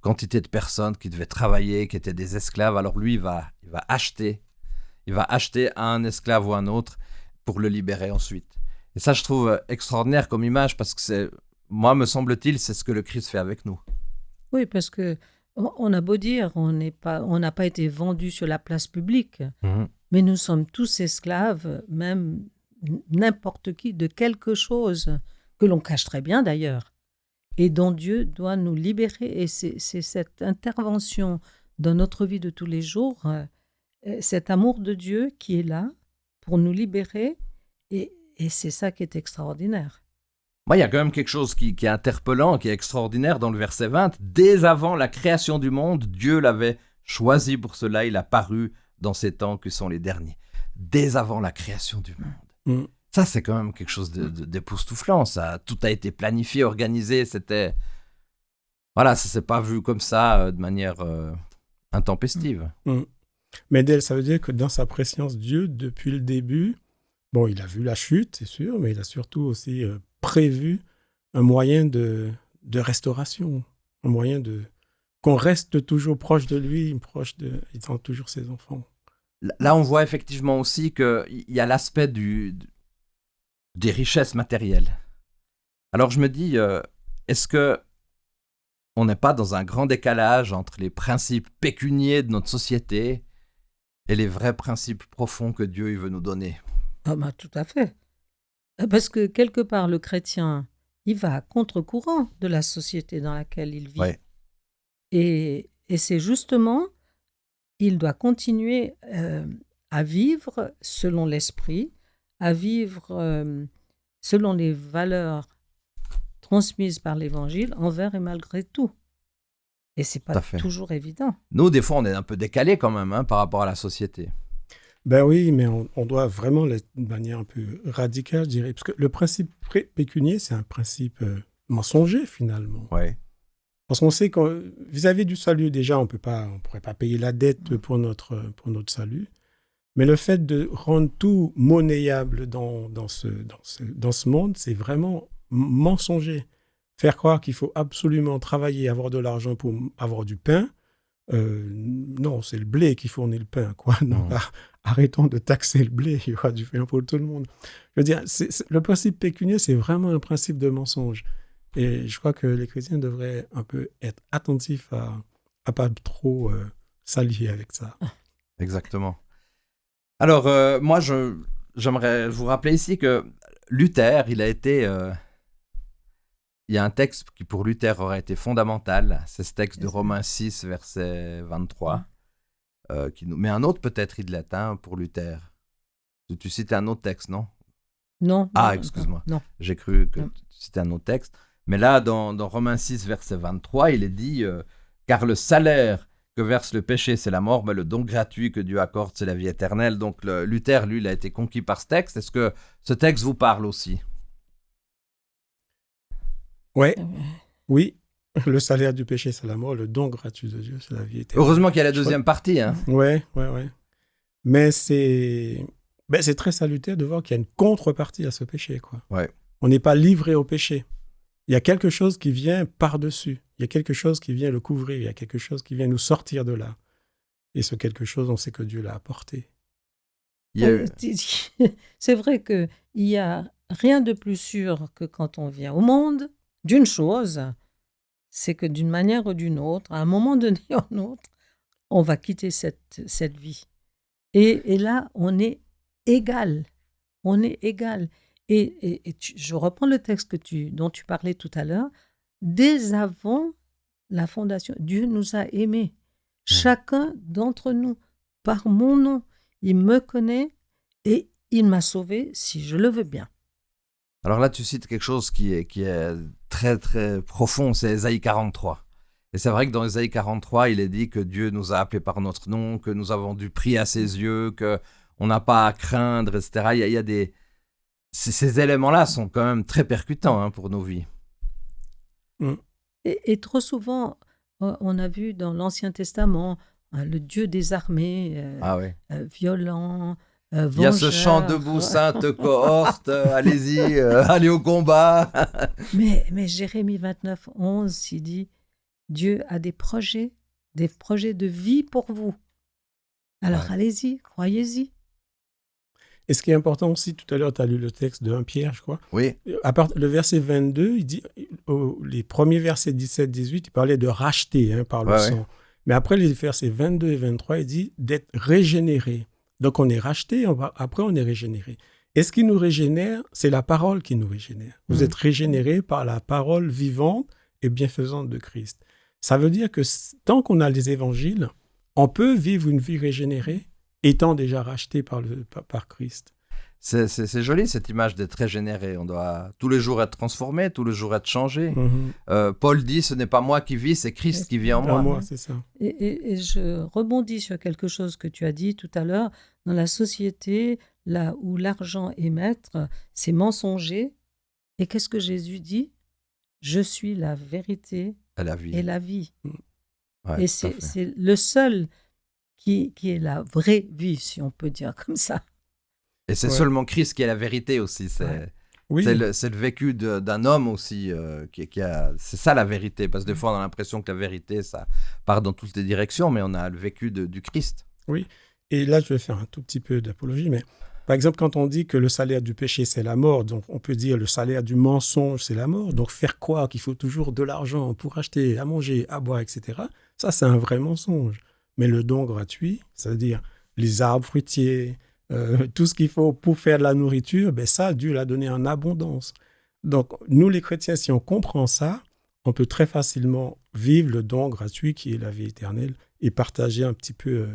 quantité de personnes qui devaient travailler, qui étaient des esclaves. Alors lui, il va acheter un esclave ou un autre pour le libérer ensuite. Et ça, je trouve extraordinaire comme image parce que moi, me semble-t-il, c'est ce que le Christ fait avec nous. Oui, parce que on a beau dire, on n'a pas été vendus sur la place publique, mais nous sommes tous esclaves, même n'importe qui, de quelque chose que l'on cache très bien d'ailleurs, et dont Dieu doit nous libérer. Et c'est cette intervention dans notre vie de tous les jours, cet amour de Dieu qui est là pour nous libérer, et c'est ça qui est extraordinaire. Moi, il y a quand même quelque chose qui est interpellant, qui est extraordinaire dans le verset 20. Dès avant la création du monde, Dieu l'avait choisi pour cela, il a paru dans ces temps qui sont les derniers. Dès avant la création du monde. Ça, c'est quand même quelque chose d'époustouflant. Ça, tout a été planifié, organisé. C'était... Voilà, ça ne s'est pas vu comme ça, de manière intempestive. Mais Del, ça veut dire que dans sa préscience, Dieu, depuis le début, bon, il a vu la chute, c'est sûr, mais il a surtout aussi prévu un moyen de restauration, un moyen qu'on reste toujours proche de lui, étant toujours ses enfants. Là, on voit effectivement aussi qu'il y a l'aspect des richesses matérielles. Alors je me dis, est-ce que on n'est pas dans un grand décalage entre les principes pécuniers de notre société et les vrais principes profonds que Dieu il veut nous donner? Ah bah, tout à fait. Parce que quelque part, le chrétien, il va à contre-courant de la société dans laquelle il vit. Ouais. Et c'est justement, il doit continuer à vivre selon l'esprit, à vivre selon les valeurs transmises par l'Évangile envers et malgré tout. Et c'est pas toujours évident. Nous, des fois, on est un peu décalés quand même par rapport à la société. Ben oui, mais on doit vraiment, de manière un peu radicale, je dirais, parce que le principe pécunier, c'est un principe mensonger finalement. Ouais. Parce qu'on sait que vis-à-vis du salut, déjà, on pourrait pas payer la dette pour notre salut. Mais le fait de rendre tout monnayable dans ce monde, c'est vraiment mensonger. Faire croire qu'il faut absolument travailler, avoir de l'argent pour avoir du pain, non, c'est le blé qui fournit le pain, quoi. Non, arrêtons de taxer le blé, il y aura du pain pour tout le monde. Je veux dire, le principe pécunier, c'est vraiment un principe de mensonge. Et je crois que les chrétiens devraient un peu être attentifs à pas trop s'allier avec ça. Exactement. Alors, moi, j'aimerais vous rappeler ici que Luther, il y a un texte qui, pour Luther, aurait été fondamental. C'est ce texte de Romains 6, verset 23. Mais un autre, peut-être, il l'est, pour Luther. Tu citais un autre texte, non? Non. Ah, excuse-moi. Non. J'ai cru que tu citais un autre texte. Mais là, dans Romains 6, verset 23, il est dit « Car le salaire que verse le péché, c'est la mort, mais le don gratuit que Dieu accorde, c'est la vie éternelle. » Donc, Luther, lui, il a été conquis par ce texte. Est-ce que ce texte vous parle aussi? Ouais. Oui. Le salaire du péché, c'est la mort. Le don gratuit de Dieu, c'est la vie éternelle. Heureusement qu'il y a la deuxième partie. Ouais. Mais c'est très salutaire de voir qu'il y a une contrepartie à ce péché, quoi. Ouais. On n'est pas livré au péché. Il y a quelque chose qui vient par-dessus. Il y a quelque chose qui vient le couvrir. Il y a quelque chose qui vient nous sortir de là. Et ce quelque chose, on sait que Dieu l'a apporté. C'est vrai qu'il n'y a rien de plus sûr que quand on vient au monde, d'une chose, c'est que d'une manière ou d'une autre, à un moment donné ou un autre, on va quitter cette vie. Et là, on est égal. On est égal. Et je reprends le texte dont tu parlais tout à l'heure. Dès avant la fondation, Dieu nous a aimés. Chacun d'entre nous, par mon nom, il me connaît et il m'a sauvé si je le veux bien. Alors là, tu cites quelque chose qui est très, très profond, c'est Ésaïe 43. Et c'est vrai que dans Ésaïe 43, il est dit que Dieu nous a appelés par notre nom, que nous avons du prix à ses yeux, qu'on n'a pas à craindre, etc. Il y a des... Ces éléments-là sont quand même très percutants pour nos vies. Et trop souvent, on a vu dans l'Ancien Testament le Dieu des armées, violent, vengeur. Il y a ce chant debout, sainte cohorte, allez-y, allez au combat. mais Jérémie 29, 11, il dit, Dieu a des projets de vie pour vous. Alors allez-y, croyez-y. Et ce qui est important aussi, tout à l'heure, tu as lu le texte de 1 Pierre, je crois. Oui. Le verset 22, il dit, les premiers versets 17-18, il parlait de racheter par le sang. Mais après les versets 22 et 23, il dit d'être régénéré. Donc on est racheté, après on est régénéré. Et ce qui nous régénère, c'est la parole qui nous régénère. Vous êtes régénérés par la parole vivante et bienfaisante de Christ. Ça veut dire que tant qu'on a les évangiles, on peut vivre une vie régénérée étant déjà racheté par Christ. C'est joli cette image d'être régénéré. On doit tous les jours être transformé, tous les jours être changé. Paul dit, ce n'est pas moi qui vis, c'est Christ qui vit en moi. C'est ça. Et je rebondis sur quelque chose que tu as dit tout à l'heure. Dans la société, là où l'argent est maître, c'est mensonger. Et qu'est-ce que Jésus dit ? Je suis la vérité et la vie. Ouais, et c'est le seul qui est la vraie vie, si on peut dire comme ça. Et c'est seulement Christ qui est la vérité aussi. C'est le vécu d'un homme aussi. C'est ça la vérité. Parce que des fois, on a l'impression que la vérité, ça part dans toutes les directions, mais on a le vécu du Christ. Oui. Et là, je vais faire un tout petit peu d'apologie, mais par exemple, quand on dit que le salaire du péché, c'est la mort, donc on peut dire le salaire du mensonge, c'est la mort. Donc faire croire qu'il faut toujours de l'argent pour acheter à manger, à boire, etc., ça, c'est un vrai mensonge. Mais le don gratuit, c'est-à-dire les arbres fruitiers, tout ce qu'il faut pour faire de la nourriture, ça, Dieu l'a donné en abondance. Donc, nous, les chrétiens, si on comprend ça, on peut très facilement vivre le don gratuit qui est la vie éternelle et partager un petit peu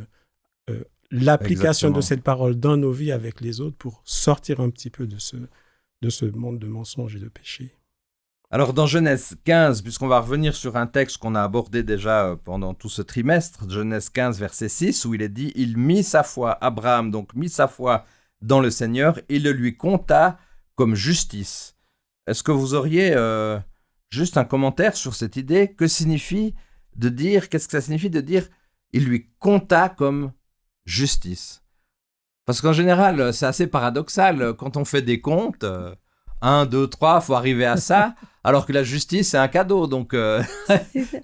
l'application de cette parole dans nos vies avec les autres pour sortir un petit peu de ce monde de mensonges et de péché. Alors, dans Genèse 15, puisqu'on va revenir sur un texte qu'on a abordé déjà pendant tout ce trimestre, Genèse 15, verset 6, où il est dit « Il mit sa foi, Abraham, donc mit sa foi dans le Seigneur, et le lui compta comme justice. » Est-ce que vous auriez juste un commentaire sur cette idée ? Qu'est-ce que ça signifie de dire « Il lui compta comme justice » ? Parce qu'en général, c'est assez paradoxal. Quand on fait des comptes, 1, 2, 3, il faut arriver à ça, alors que la justice, c'est un cadeau. Donc,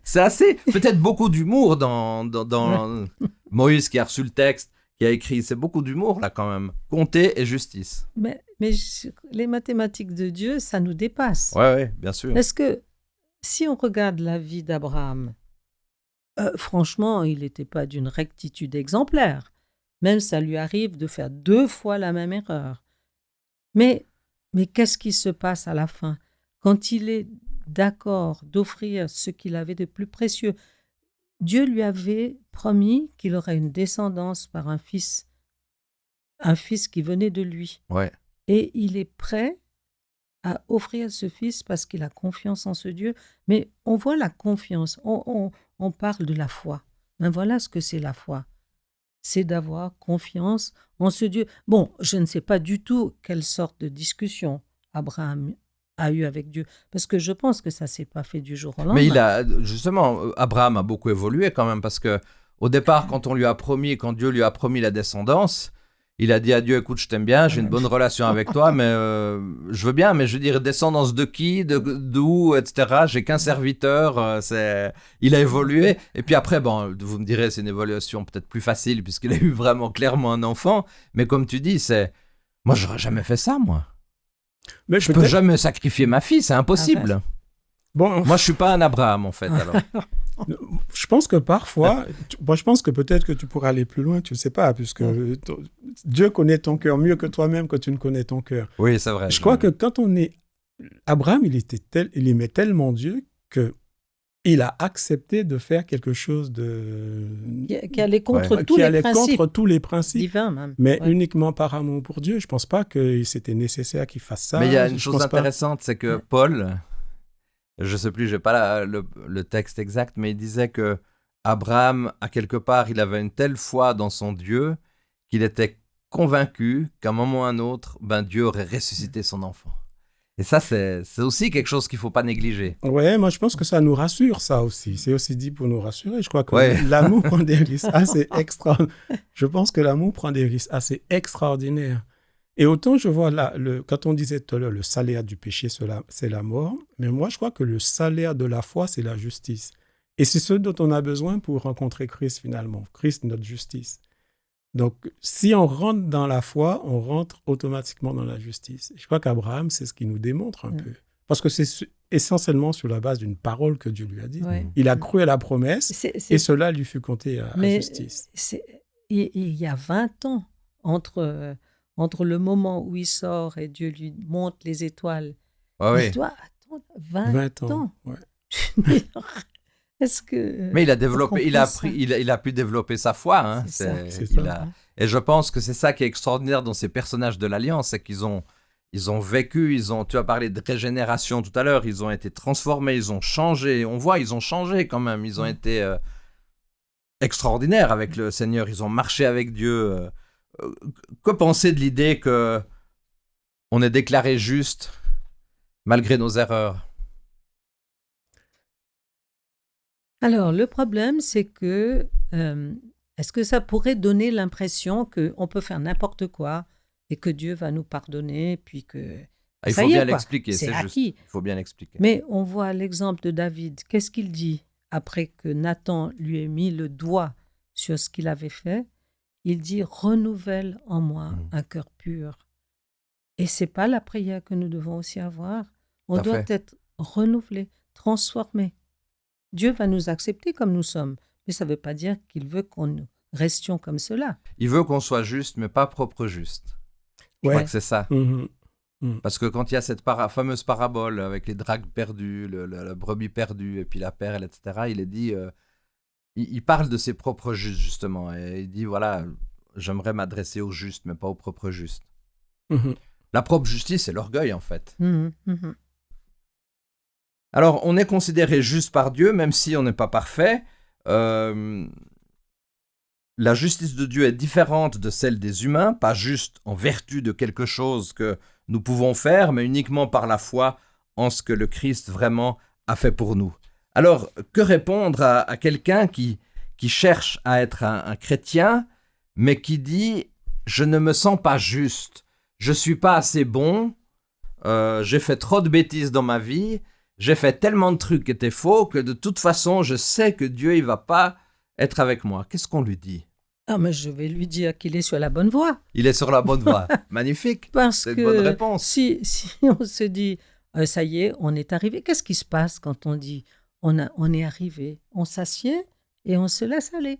c'est assez... Peut-être beaucoup d'humour dans Moïse qui a reçu le texte, qui a écrit. C'est beaucoup d'humour, là, quand même. Compter et justice. Mais les mathématiques de Dieu, ça nous dépasse. Oui, bien sûr. Parce que si on regarde la vie d'Abraham, franchement, il n'était pas d'une rectitude exemplaire. Même ça lui arrive de faire 2 fois la même erreur. Mais qu'est-ce qui se passe à la fin ? Quand il est d'accord d'offrir ce qu'il avait de plus précieux, Dieu lui avait promis qu'il aurait une descendance par un fils qui venait de lui. Ouais. Et il est prêt à offrir ce fils parce qu'il a confiance en ce Dieu. Mais on voit la confiance, on parle de la foi. Mais voilà ce que c'est la foi. C'est d'avoir confiance en ce Dieu. Bon, je ne sais pas du tout quelle sorte de discussion Abraham a eu avec Dieu, parce que je pense que ça ne s'est pas fait du jour au lendemain. Mais Abraham a beaucoup évolué quand même, parce qu'au départ, quand Dieu lui a promis la descendance, il a dit à Dieu, écoute, je t'aime bien, j'ai une bonne relation avec toi, mais je veux bien, mais je veux dire, descendance de qui, d'où, etc. J'ai qu'un serviteur, il a évolué. Et puis après, bon, vous me direz, c'est une évaluation peut-être plus facile, puisqu'il a eu vraiment clairement un enfant. Mais comme tu dis, moi, j'aurais jamais fait ça, moi. Mais je peux jamais sacrifier ma fille, c'est impossible. Bon, moi, je suis pas un Abraham, en fait, alors. Je pense que parfois, je pense que peut-être que tu pourras aller plus loin, tu ne sais pas, puisque Dieu connaît ton cœur mieux que toi-même que tu ne connais ton cœur. Oui, c'est vrai. Je crois que quand on est... Abraham, il aimait tellement Dieu qu'il a accepté de faire quelque chose qui allait contre tous les principes divins, même. Mais uniquement par amour pour Dieu. Je ne pense pas que c'était nécessaire qu'il fasse ça. Mais il y a une chose intéressante, c'est que Paul... Je ne sais plus, je n'ai pas le texte exact, mais il disait que Abraham, à quelque part, il avait une telle foi dans son Dieu qu'il était convaincu qu'à un moment ou à un autre, Dieu aurait ressuscité son enfant. Et ça, c'est aussi quelque chose qu'il ne faut pas négliger. Oui, moi je pense que ça nous rassure, ça aussi. C'est aussi dit pour nous rassurer. Je crois que l'amour prend des risques assez extraordinaires. Je pense que l'amour prend des risques assez extraordinaires. Et autant je vois là, quand on disait tout à l'heure, le salaire du péché, c'est la mort, mais moi je crois que le salaire de la foi, c'est la justice. Et c'est ce dont on a besoin pour rencontrer Christ finalement. Christ, notre justice. Donc, si on rentre dans la foi, on rentre automatiquement dans la justice. Je crois qu'Abraham, c'est ce qu'il nous démontre un peu. Parce que c'est essentiellement sur la base d'une parole que Dieu lui a dit. Ouais. Il a cru à la promesse et cela lui fut compté à justice. Il y a 20 ans entre le moment où il sort et Dieu lui montre les étoiles. Il doit attendre 20 ans. Ouais. Mais il a développé, il a pu développer sa foi. Hein. C'est ça. Et je pense que c'est ça qui est extraordinaire dans ces personnages de l'Alliance, c'est qu'ils ont vécu, tu as parlé de régénération tout à l'heure, ils ont été transformés, ils ont changé. On voit, ils ont changé quand même. Ils ont été extraordinaires avec le Seigneur. Ils ont marché avec Dieu. Que penser de l'idée que on est déclaré juste malgré nos erreurs? Alors, le problème, c'est que est-ce que ça pourrait donner l'impression qu'on peut faire n'importe quoi et que Dieu va nous pardonner, puis que il faut bien l'expliquer, c'est juste. Il faut bien l'expliquer. Mais on voit l'exemple de David. Qu'est-ce qu'il dit après que Nathan lui ait mis le doigt sur ce qu'il avait fait? Il dit « Renouvelle en moi un cœur pur ». Et ce n'est pas la prière que nous devons aussi avoir. On doit être renouvelé, transformé. Dieu va nous accepter comme nous sommes, mais ça ne veut pas dire qu'il veut qu'on nous restions comme cela. Il veut qu'on soit juste, mais pas propre juste. Je crois que c'est ça. Parce que quand il y a cette fameuse parabole avec les drachmes perdus, la brebis perdue et puis la perle, etc., il est dit, il parle de ses propres justes, justement. Et il dit, voilà, j'aimerais m'adresser aux justes, mais pas aux propres justes. La propre justice, c'est l'orgueil, en fait. Alors, on est considéré juste par Dieu, même si on n'est pas parfait. La justice de Dieu est différente de celle des humains, pas juste en vertu de quelque chose que nous pouvons faire, mais uniquement par la foi en ce que le Christ vraiment a fait pour nous. Alors, que répondre à quelqu'un qui cherche à être un chrétien, mais qui dit « Je ne me sens pas juste, je ne suis pas assez bon, j'ai fait trop de bêtises dans ma vie, j'ai fait tellement de trucs qui étaient faux que de toute façon, je sais que Dieu ne va pas être avec moi. » Qu'est-ce qu'on lui dit? Ah, mais je vais lui dire qu'il est sur la bonne voie. Il est sur la bonne voie. Magnifique. Parce c'est que une bonne réponse. Si on se dit, ça y est, on est arrivé, qu'est-ce qui se passe quand on dit, on est arrivé? On s'assied et on se laisse aller.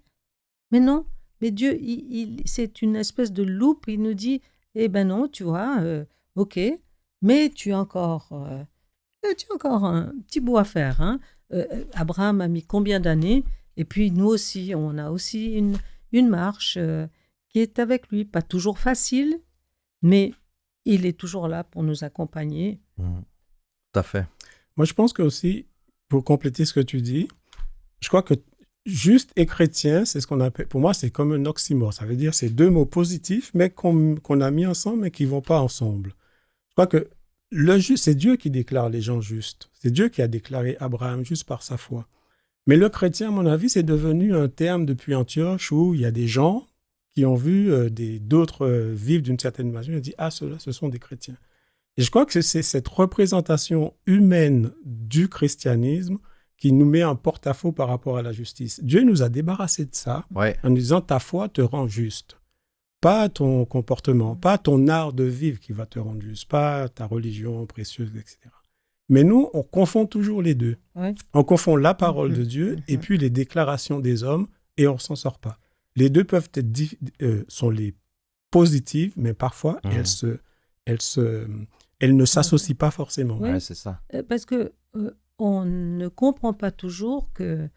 Mais non, mais Dieu, c'est une espèce de loupe, il nous dit, eh ben non, tu vois, ok, mais tu as encore un petit bout à faire. Hein. Abraham a mis combien d'années? Et puis nous aussi, on a aussi une marche qui est avec lui. Pas toujours facile, mais il est toujours là pour nous accompagner. Tout à fait. Moi, je pense que aussi, pour compléter ce que tu dis, je crois que juste et chrétien, c'est ce qu'on appelle, pour moi, c'est comme un oxymore. Ça veut dire c'est deux mots positifs, mais qu'on a mis ensemble, mais qui ne vont pas ensemble. Je crois que le juste, c'est Dieu qui déclare les gens justes. C'est Dieu qui a déclaré Abraham juste par sa foi. Mais le chrétien, à mon avis, c'est devenu un terme depuis Antioche où il y a des gens qui ont vu d'autres vivre d'une certaine manière et dit « Ah, ceux-là, ce sont des chrétiens ». Et je crois que c'est cette représentation humaine du christianisme qui nous met en porte-à-faux par rapport à la justice. Dieu nous a débarrassés de ça en nous disant « Ta foi te rend juste ». Pas ton comportement, pas ton art de vivre qui va te rendre juste, pas ta religion précieuse, etc. Mais nous, on confond toujours les deux. Ouais. On confond la parole de Dieu et puis les déclarations des hommes et on ne s'en sort pas. Les deux peuvent être sont les positives, mais parfois elles ne s'associent pas forcément. Ouais, c'est ça. Parce que on ne comprend pas toujours que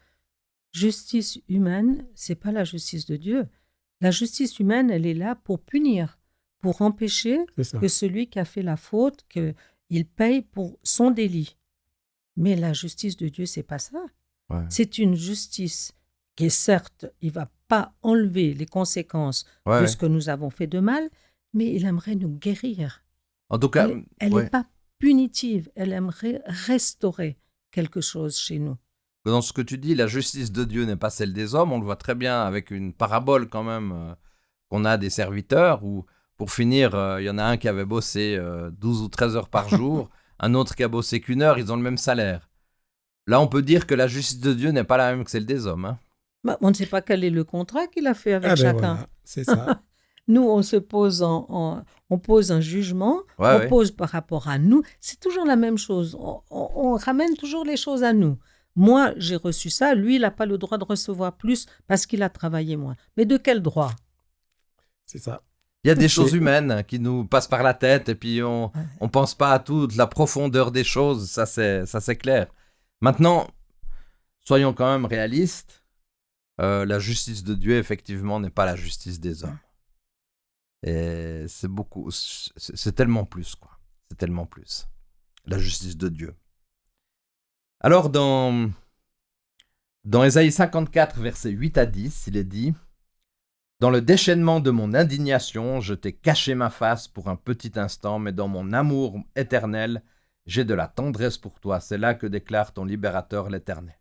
justice humaine, c'est pas la justice de Dieu. La justice humaine, elle est là pour punir, pour empêcher que celui qui a fait la faute, qu'il paye pour son délit. Mais la justice de Dieu, c'est pas ça. Ouais. C'est une justice qui est certes, il va pas enlever les conséquences de ce que nous avons fait de mal, mais il aimerait nous guérir. En tout cas, elle n'est pas punitive, elle aimerait restaurer quelque chose chez nous. Dans ce que tu dis, la justice de Dieu n'est pas celle des hommes. On le voit très bien avec une parabole quand même qu'on a des serviteurs où, pour finir, il y en a un qui avait bossé 12 ou 13 heures par jour, un autre qui a bossé qu'1 heure, ils ont le même salaire. Là, on peut dire que la justice de Dieu n'est pas la même que celle des hommes. Hein. Bah, on ne sait pas quel est le contrat qu'il a fait avec chacun. Voilà, c'est ça. Nous, on se pose on pose un jugement, on pose par rapport à nous. C'est toujours la même chose. On ramène toujours les choses à nous. Moi, j'ai reçu ça. Lui, il n'a pas le droit de recevoir plus parce qu'il a travaillé moins. Mais de quel droit? C'est ça. Il y a des choses humaines qui nous passent par la tête et puis on ne pense pas à toute la profondeur des choses. Ça, c'est clair. Maintenant, soyons quand même réalistes. La justice de Dieu, effectivement, n'est pas la justice des hommes. Et c'est tellement plus, quoi. C'est tellement plus. La justice de Dieu. Alors, dans Ésaïe 54, versets 8 à 10, il est dit « Dans le déchaînement de mon indignation, je t'ai caché ma face pour un petit instant, mais dans mon amour éternel, j'ai de la tendresse pour toi. C'est là que déclare ton libérateur l'Éternel.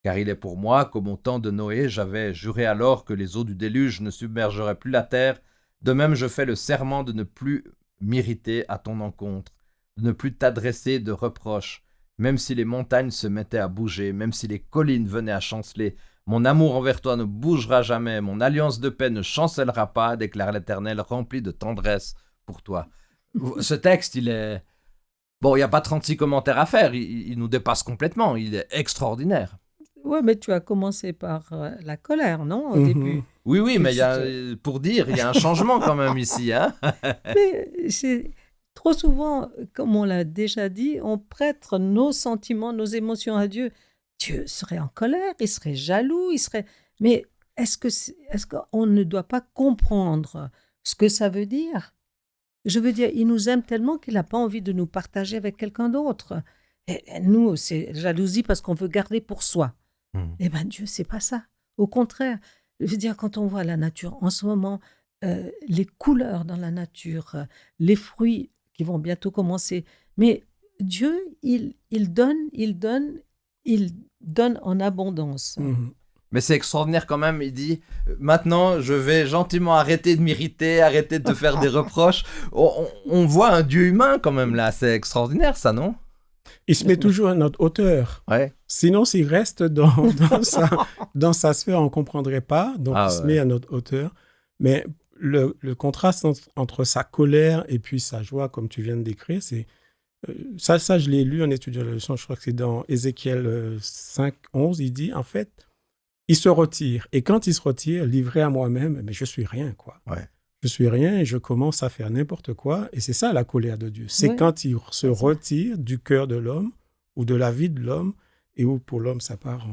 Car il est pour moi qu'au bon temps de Noé, j'avais juré alors que les eaux du déluge ne submergeraient plus la terre. De même, je fais le serment de ne plus m'irriter à ton encontre, de ne plus t'adresser de reproches, même si les montagnes se mettaient à bouger, même si les collines venaient à chanceler. Mon amour envers toi ne bougera jamais, mon alliance de paix ne chancellera pas, déclare l'Éternel, rempli de tendresse pour toi. » Ce texte, il est... Bon, il n'y a pas 36 commentaires à faire, il nous dépasse complètement, il est extraordinaire. Oui, mais tu as commencé par la colère, non, au début? Oui, mais pour dire, il y a un changement quand même ici. Hein. Mais trop souvent, comme on l'a déjà dit, on prête nos sentiments, nos émotions à Dieu. Dieu serait en colère, il serait jaloux, Mais est-ce qu'on ne doit pas comprendre ce que ça veut dire? Je veux dire, il nous aime tellement qu'il n'a pas envie de nous partager avec quelqu'un d'autre. Et nous, c'est jalousie parce qu'on veut garder pour soi. Eh bien, Dieu, c'est pas ça. Au contraire, je veux dire, quand on voit la nature en ce moment, les couleurs dans la nature, les fruits qui vont bientôt commencer, mais Dieu, il donne en abondance. Mais c'est extraordinaire quand même, il dit, maintenant je vais gentiment arrêter de m'irriter, arrêter de te faire des reproches. On voit un Dieu humain quand même là, c'est extraordinaire ça, non? Il se met toujours à notre hauteur. Ouais. Sinon, s'il reste dans sa sphère, on ne comprendrait pas. Donc, il se met à notre hauteur. Mais le contraste entre sa colère et puis sa joie, comme tu viens de décrire, c'est... Ça, je l'ai lu en étudiant la leçon. Je crois que c'est dans Ézéchiel 5, 11. Il dit, en fait, il se retire. Et quand il se retire, livré à moi-même, mais je suis rien, quoi. Ouais. Je suis rien et je commence à faire n'importe quoi. Et c'est ça la colère de Dieu. C'est quand il se retire du cœur de l'homme ou de la vie de l'homme et où pour l'homme ça part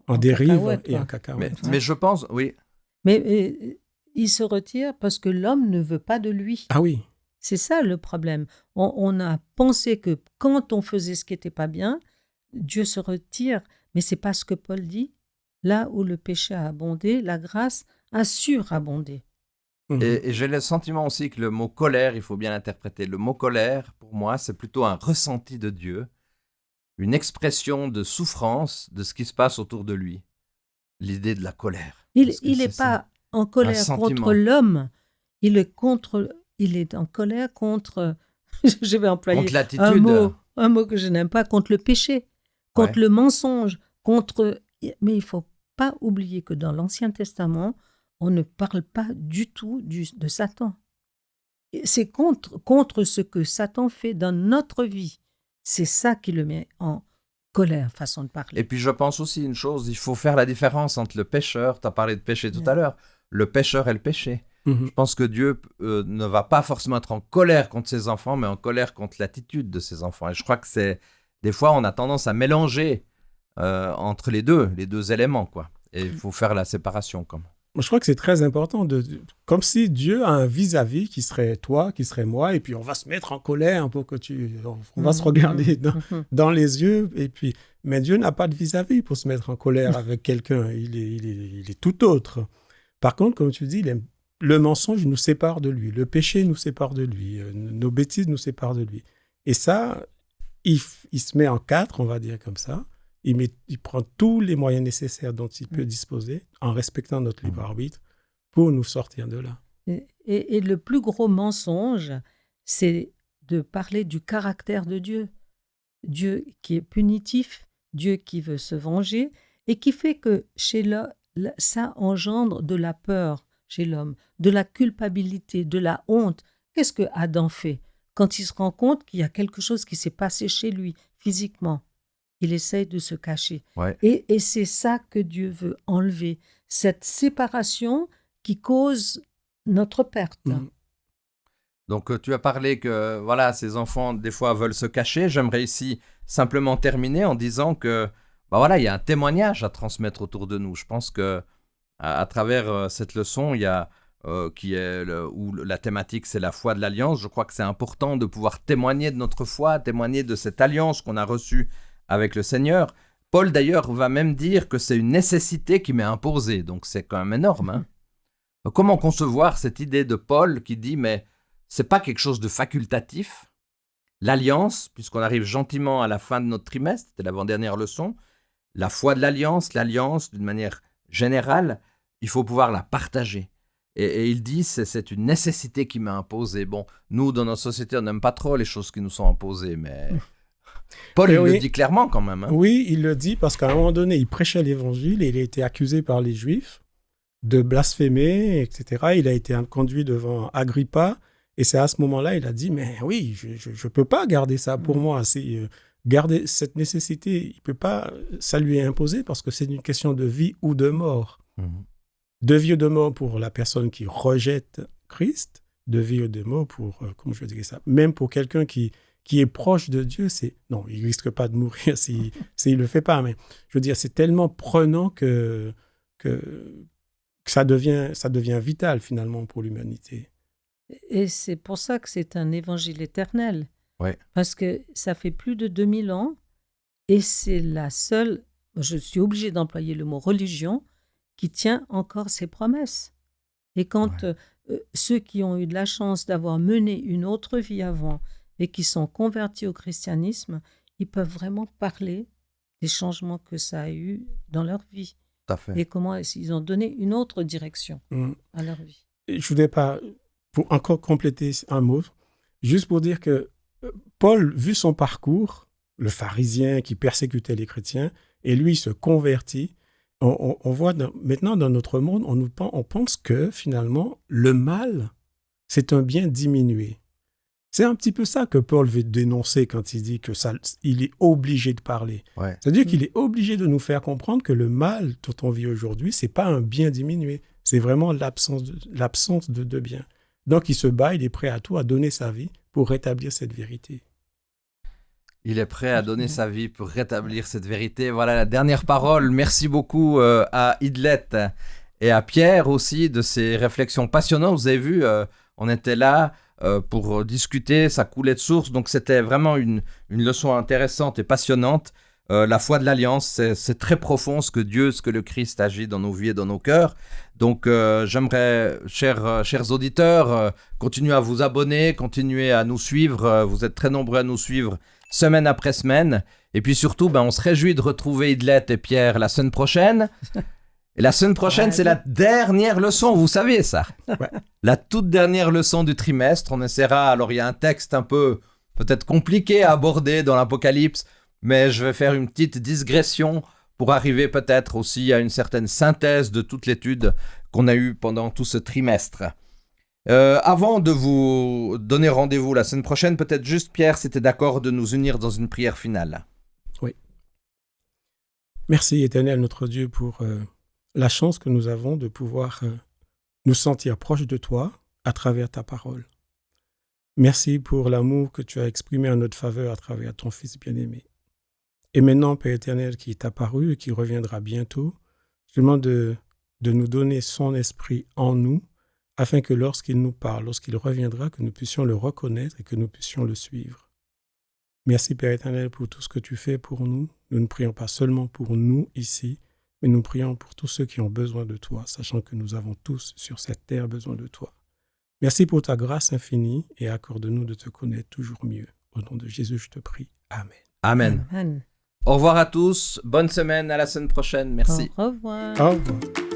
en dérive et en cacahuète. Mais je pense, oui. Mais il se retire parce que l'homme ne veut pas de lui. Ah oui. C'est ça le problème. On a pensé que quand on faisait ce qui n'était pas bien, Dieu se retire. Mais c'est pas ce que Paul dit. Là où le péché a abondé, la grâce a surabondé. Et j'ai le sentiment aussi que le mot colère, il faut bien l'interpréter. Le mot colère, pour moi, c'est plutôt un ressenti de Dieu, une expression de souffrance de ce qui se passe autour de lui. L'idée de la colère. Il n'est pas en colère contre l'homme, il est en colère contre, je vais employer contre l'attitude. Un mot que je n'aime pas, contre le péché, contre le mensonge, mais il ne faut pas oublier que dans l'Ancien Testament, on ne parle pas du tout de Satan. C'est contre ce que Satan fait dans notre vie. C'est ça qui le met en colère, façon de parler. Et puis je pense aussi une chose, il faut faire la différence entre le pécheur, tu as parlé de péché tout à l'heure, le pécheur et le péché. Je pense que Dieu ne va pas forcément être en colère contre ses enfants, mais en colère contre l'attitude de ses enfants. Et je crois que des fois, on a tendance à mélanger entre les deux éléments, quoi. Et il faut faire la séparation, comme. Je crois que c'est très important, comme si Dieu a un vis-à-vis qui serait toi, qui serait moi, et puis on va se mettre en colère pour que on va se regarder dans les yeux, mais Dieu n'a pas de vis-à-vis pour se mettre en colère avec quelqu'un, il est tout autre. Par contre, comme tu dis, le mensonge nous sépare de lui, le péché nous sépare de lui, nos bêtises nous séparent de lui. Et ça, il se met en quatre, on va dire comme ça. Il prend tous les moyens nécessaires dont il peut disposer en respectant notre libre arbitre pour nous sortir de là. Et le plus gros mensonge, c'est de parler du caractère de Dieu. Dieu qui est punitif, Dieu qui veut se venger et qui fait que ça engendre de la peur chez l'homme, de la culpabilité, de la honte. Qu'est-ce que Adam fait quand il se rend compte qu'il y a quelque chose qui s'est passé chez lui physiquement? Il essaye de se cacher. Ouais. Et c'est ça que Dieu veut enlever, cette séparation qui cause notre perte. Donc, tu as parlé que ces enfants, des fois, veulent se cacher. J'aimerais ici simplement terminer en disant que il y a un témoignage à transmettre autour de nous. Je pense que à travers cette leçon, il y a où la thématique c'est la foi de l'alliance. Je crois que c'est important de pouvoir témoigner de notre foi, témoigner de cette alliance qu'on a reçue avec le Seigneur. Paul d'ailleurs va même dire que c'est une nécessité qui m'est imposée, donc c'est quand même énorme. Hein. Comment concevoir cette idée de Paul qui dit mais c'est pas quelque chose de facultatif? L'alliance, puisqu'on arrive gentiment à la fin de notre trimestre, c'était l'avant-dernière leçon, la foi de l'alliance d'une manière générale, il faut pouvoir la partager. Et il dit, c'est une nécessité qui m'est imposée. Bon, nous, dans notre société, on n'aime pas trop les choses qui nous sont imposées, mais Paul, il le dit clairement quand même. Hein. Oui, il le dit parce qu'à un moment donné, il prêchait l'évangile et il a été accusé par les Juifs de blasphémer, etc. Il a été conduit devant Agrippa et c'est à ce moment-là, il a dit, mais oui, je ne peux pas garder ça pour moi. C'est, garder cette nécessité, il peut pas, ça lui est imposé parce que c'est une question de vie ou de mort. De vie ou de mort pour la personne qui rejette Christ, de vie ou de mort pour, comment je dirais ça, même pour quelqu'un qui est proche de Dieu, non, il risque pas de mourir s'il le fait pas, mais je veux dire, c'est tellement prenant que ça devient vital finalement pour l'humanité. Et c'est pour ça que c'est un évangile éternel. Ouais. Parce que ça fait plus de 2000 ans et c'est la seule, je suis obligée d'employer le mot religion, qui tient encore ses promesses. Et quand ceux qui ont eu de la chance d'avoir mené une autre vie avant et qui sont convertis au christianisme, ils peuvent vraiment parler des changements que ça a eu dans leur vie. Tout à fait. Et comment ils ont donné une autre direction à leur vie. Je voudrais pas, pour encore compléter un mot, juste pour dire que Paul, vu son parcours, le pharisien qui persécutait les chrétiens, et lui se convertit, on voit maintenant dans notre monde, on pense que finalement, le mal, c'est un bien diminué. C'est un petit peu ça que Paul veut dénoncer quand il dit il est obligé de parler. Ouais. C'est-à-dire qu'il est obligé de nous faire comprendre que le mal dont on vit aujourd'hui, c'est pas un bien diminué. C'est vraiment l'absence de bien. Donc, il se bat, il est prêt à tout, à donner sa vie pour rétablir cette vérité. Il est prêt à donner sa vie pour rétablir cette vérité. Voilà la dernière parole. Merci beaucoup à Idlet et à Pierre aussi de ces réflexions passionnantes. Vous avez vu, on était là pour discuter, ça coulait de source. Donc c'était vraiment une leçon intéressante et passionnante. La foi de l'Alliance, c'est très profond ce que le Christ agit dans nos vies et dans nos cœurs. Donc j'aimerais, chers auditeurs, continuer à vous abonner, continuer à nous suivre. Vous êtes très nombreux à nous suivre semaine après semaine. Et puis surtout, on se réjouit de retrouver Idlet et Pierre la semaine prochaine. Et la semaine prochaine, c'est la dernière leçon, vous savez ça. Ouais. La toute dernière leçon du trimestre. On essaiera, alors il y a un texte un peu peut-être compliqué à aborder dans l'Apocalypse, mais je vais faire une petite digression pour arriver peut-être aussi à une certaine synthèse de toute l'étude qu'on a eue pendant tout ce trimestre. Avant de vous donner rendez-vous la semaine prochaine, peut-être juste Pierre, si tu es d'accord de nous unir dans une prière finale. Oui. Merci Éternel notre Dieu pour la chance que nous avons de pouvoir nous sentir proches de toi à travers ta parole. Merci pour l'amour que tu as exprimé en notre faveur à travers ton Fils bien-aimé. Et maintenant, Père éternel, qui est apparu et qui reviendra bientôt, je demande de nous donner son esprit en nous, afin que lorsqu'il nous parle, lorsqu'il reviendra, que nous puissions le reconnaître et que nous puissions le suivre. Merci Père éternel pour tout ce que tu fais pour nous. Nous ne prions pas seulement pour nous ici, mais nous prions pour tous ceux qui ont besoin de toi, sachant que nous avons tous sur cette terre besoin de toi. Merci pour ta grâce infinie et accorde-nous de te connaître toujours mieux. Au nom de Jésus, je te prie. Amen. Amen. Amen. Au revoir à tous. Bonne semaine. À la semaine prochaine. Merci. Au revoir. Au revoir.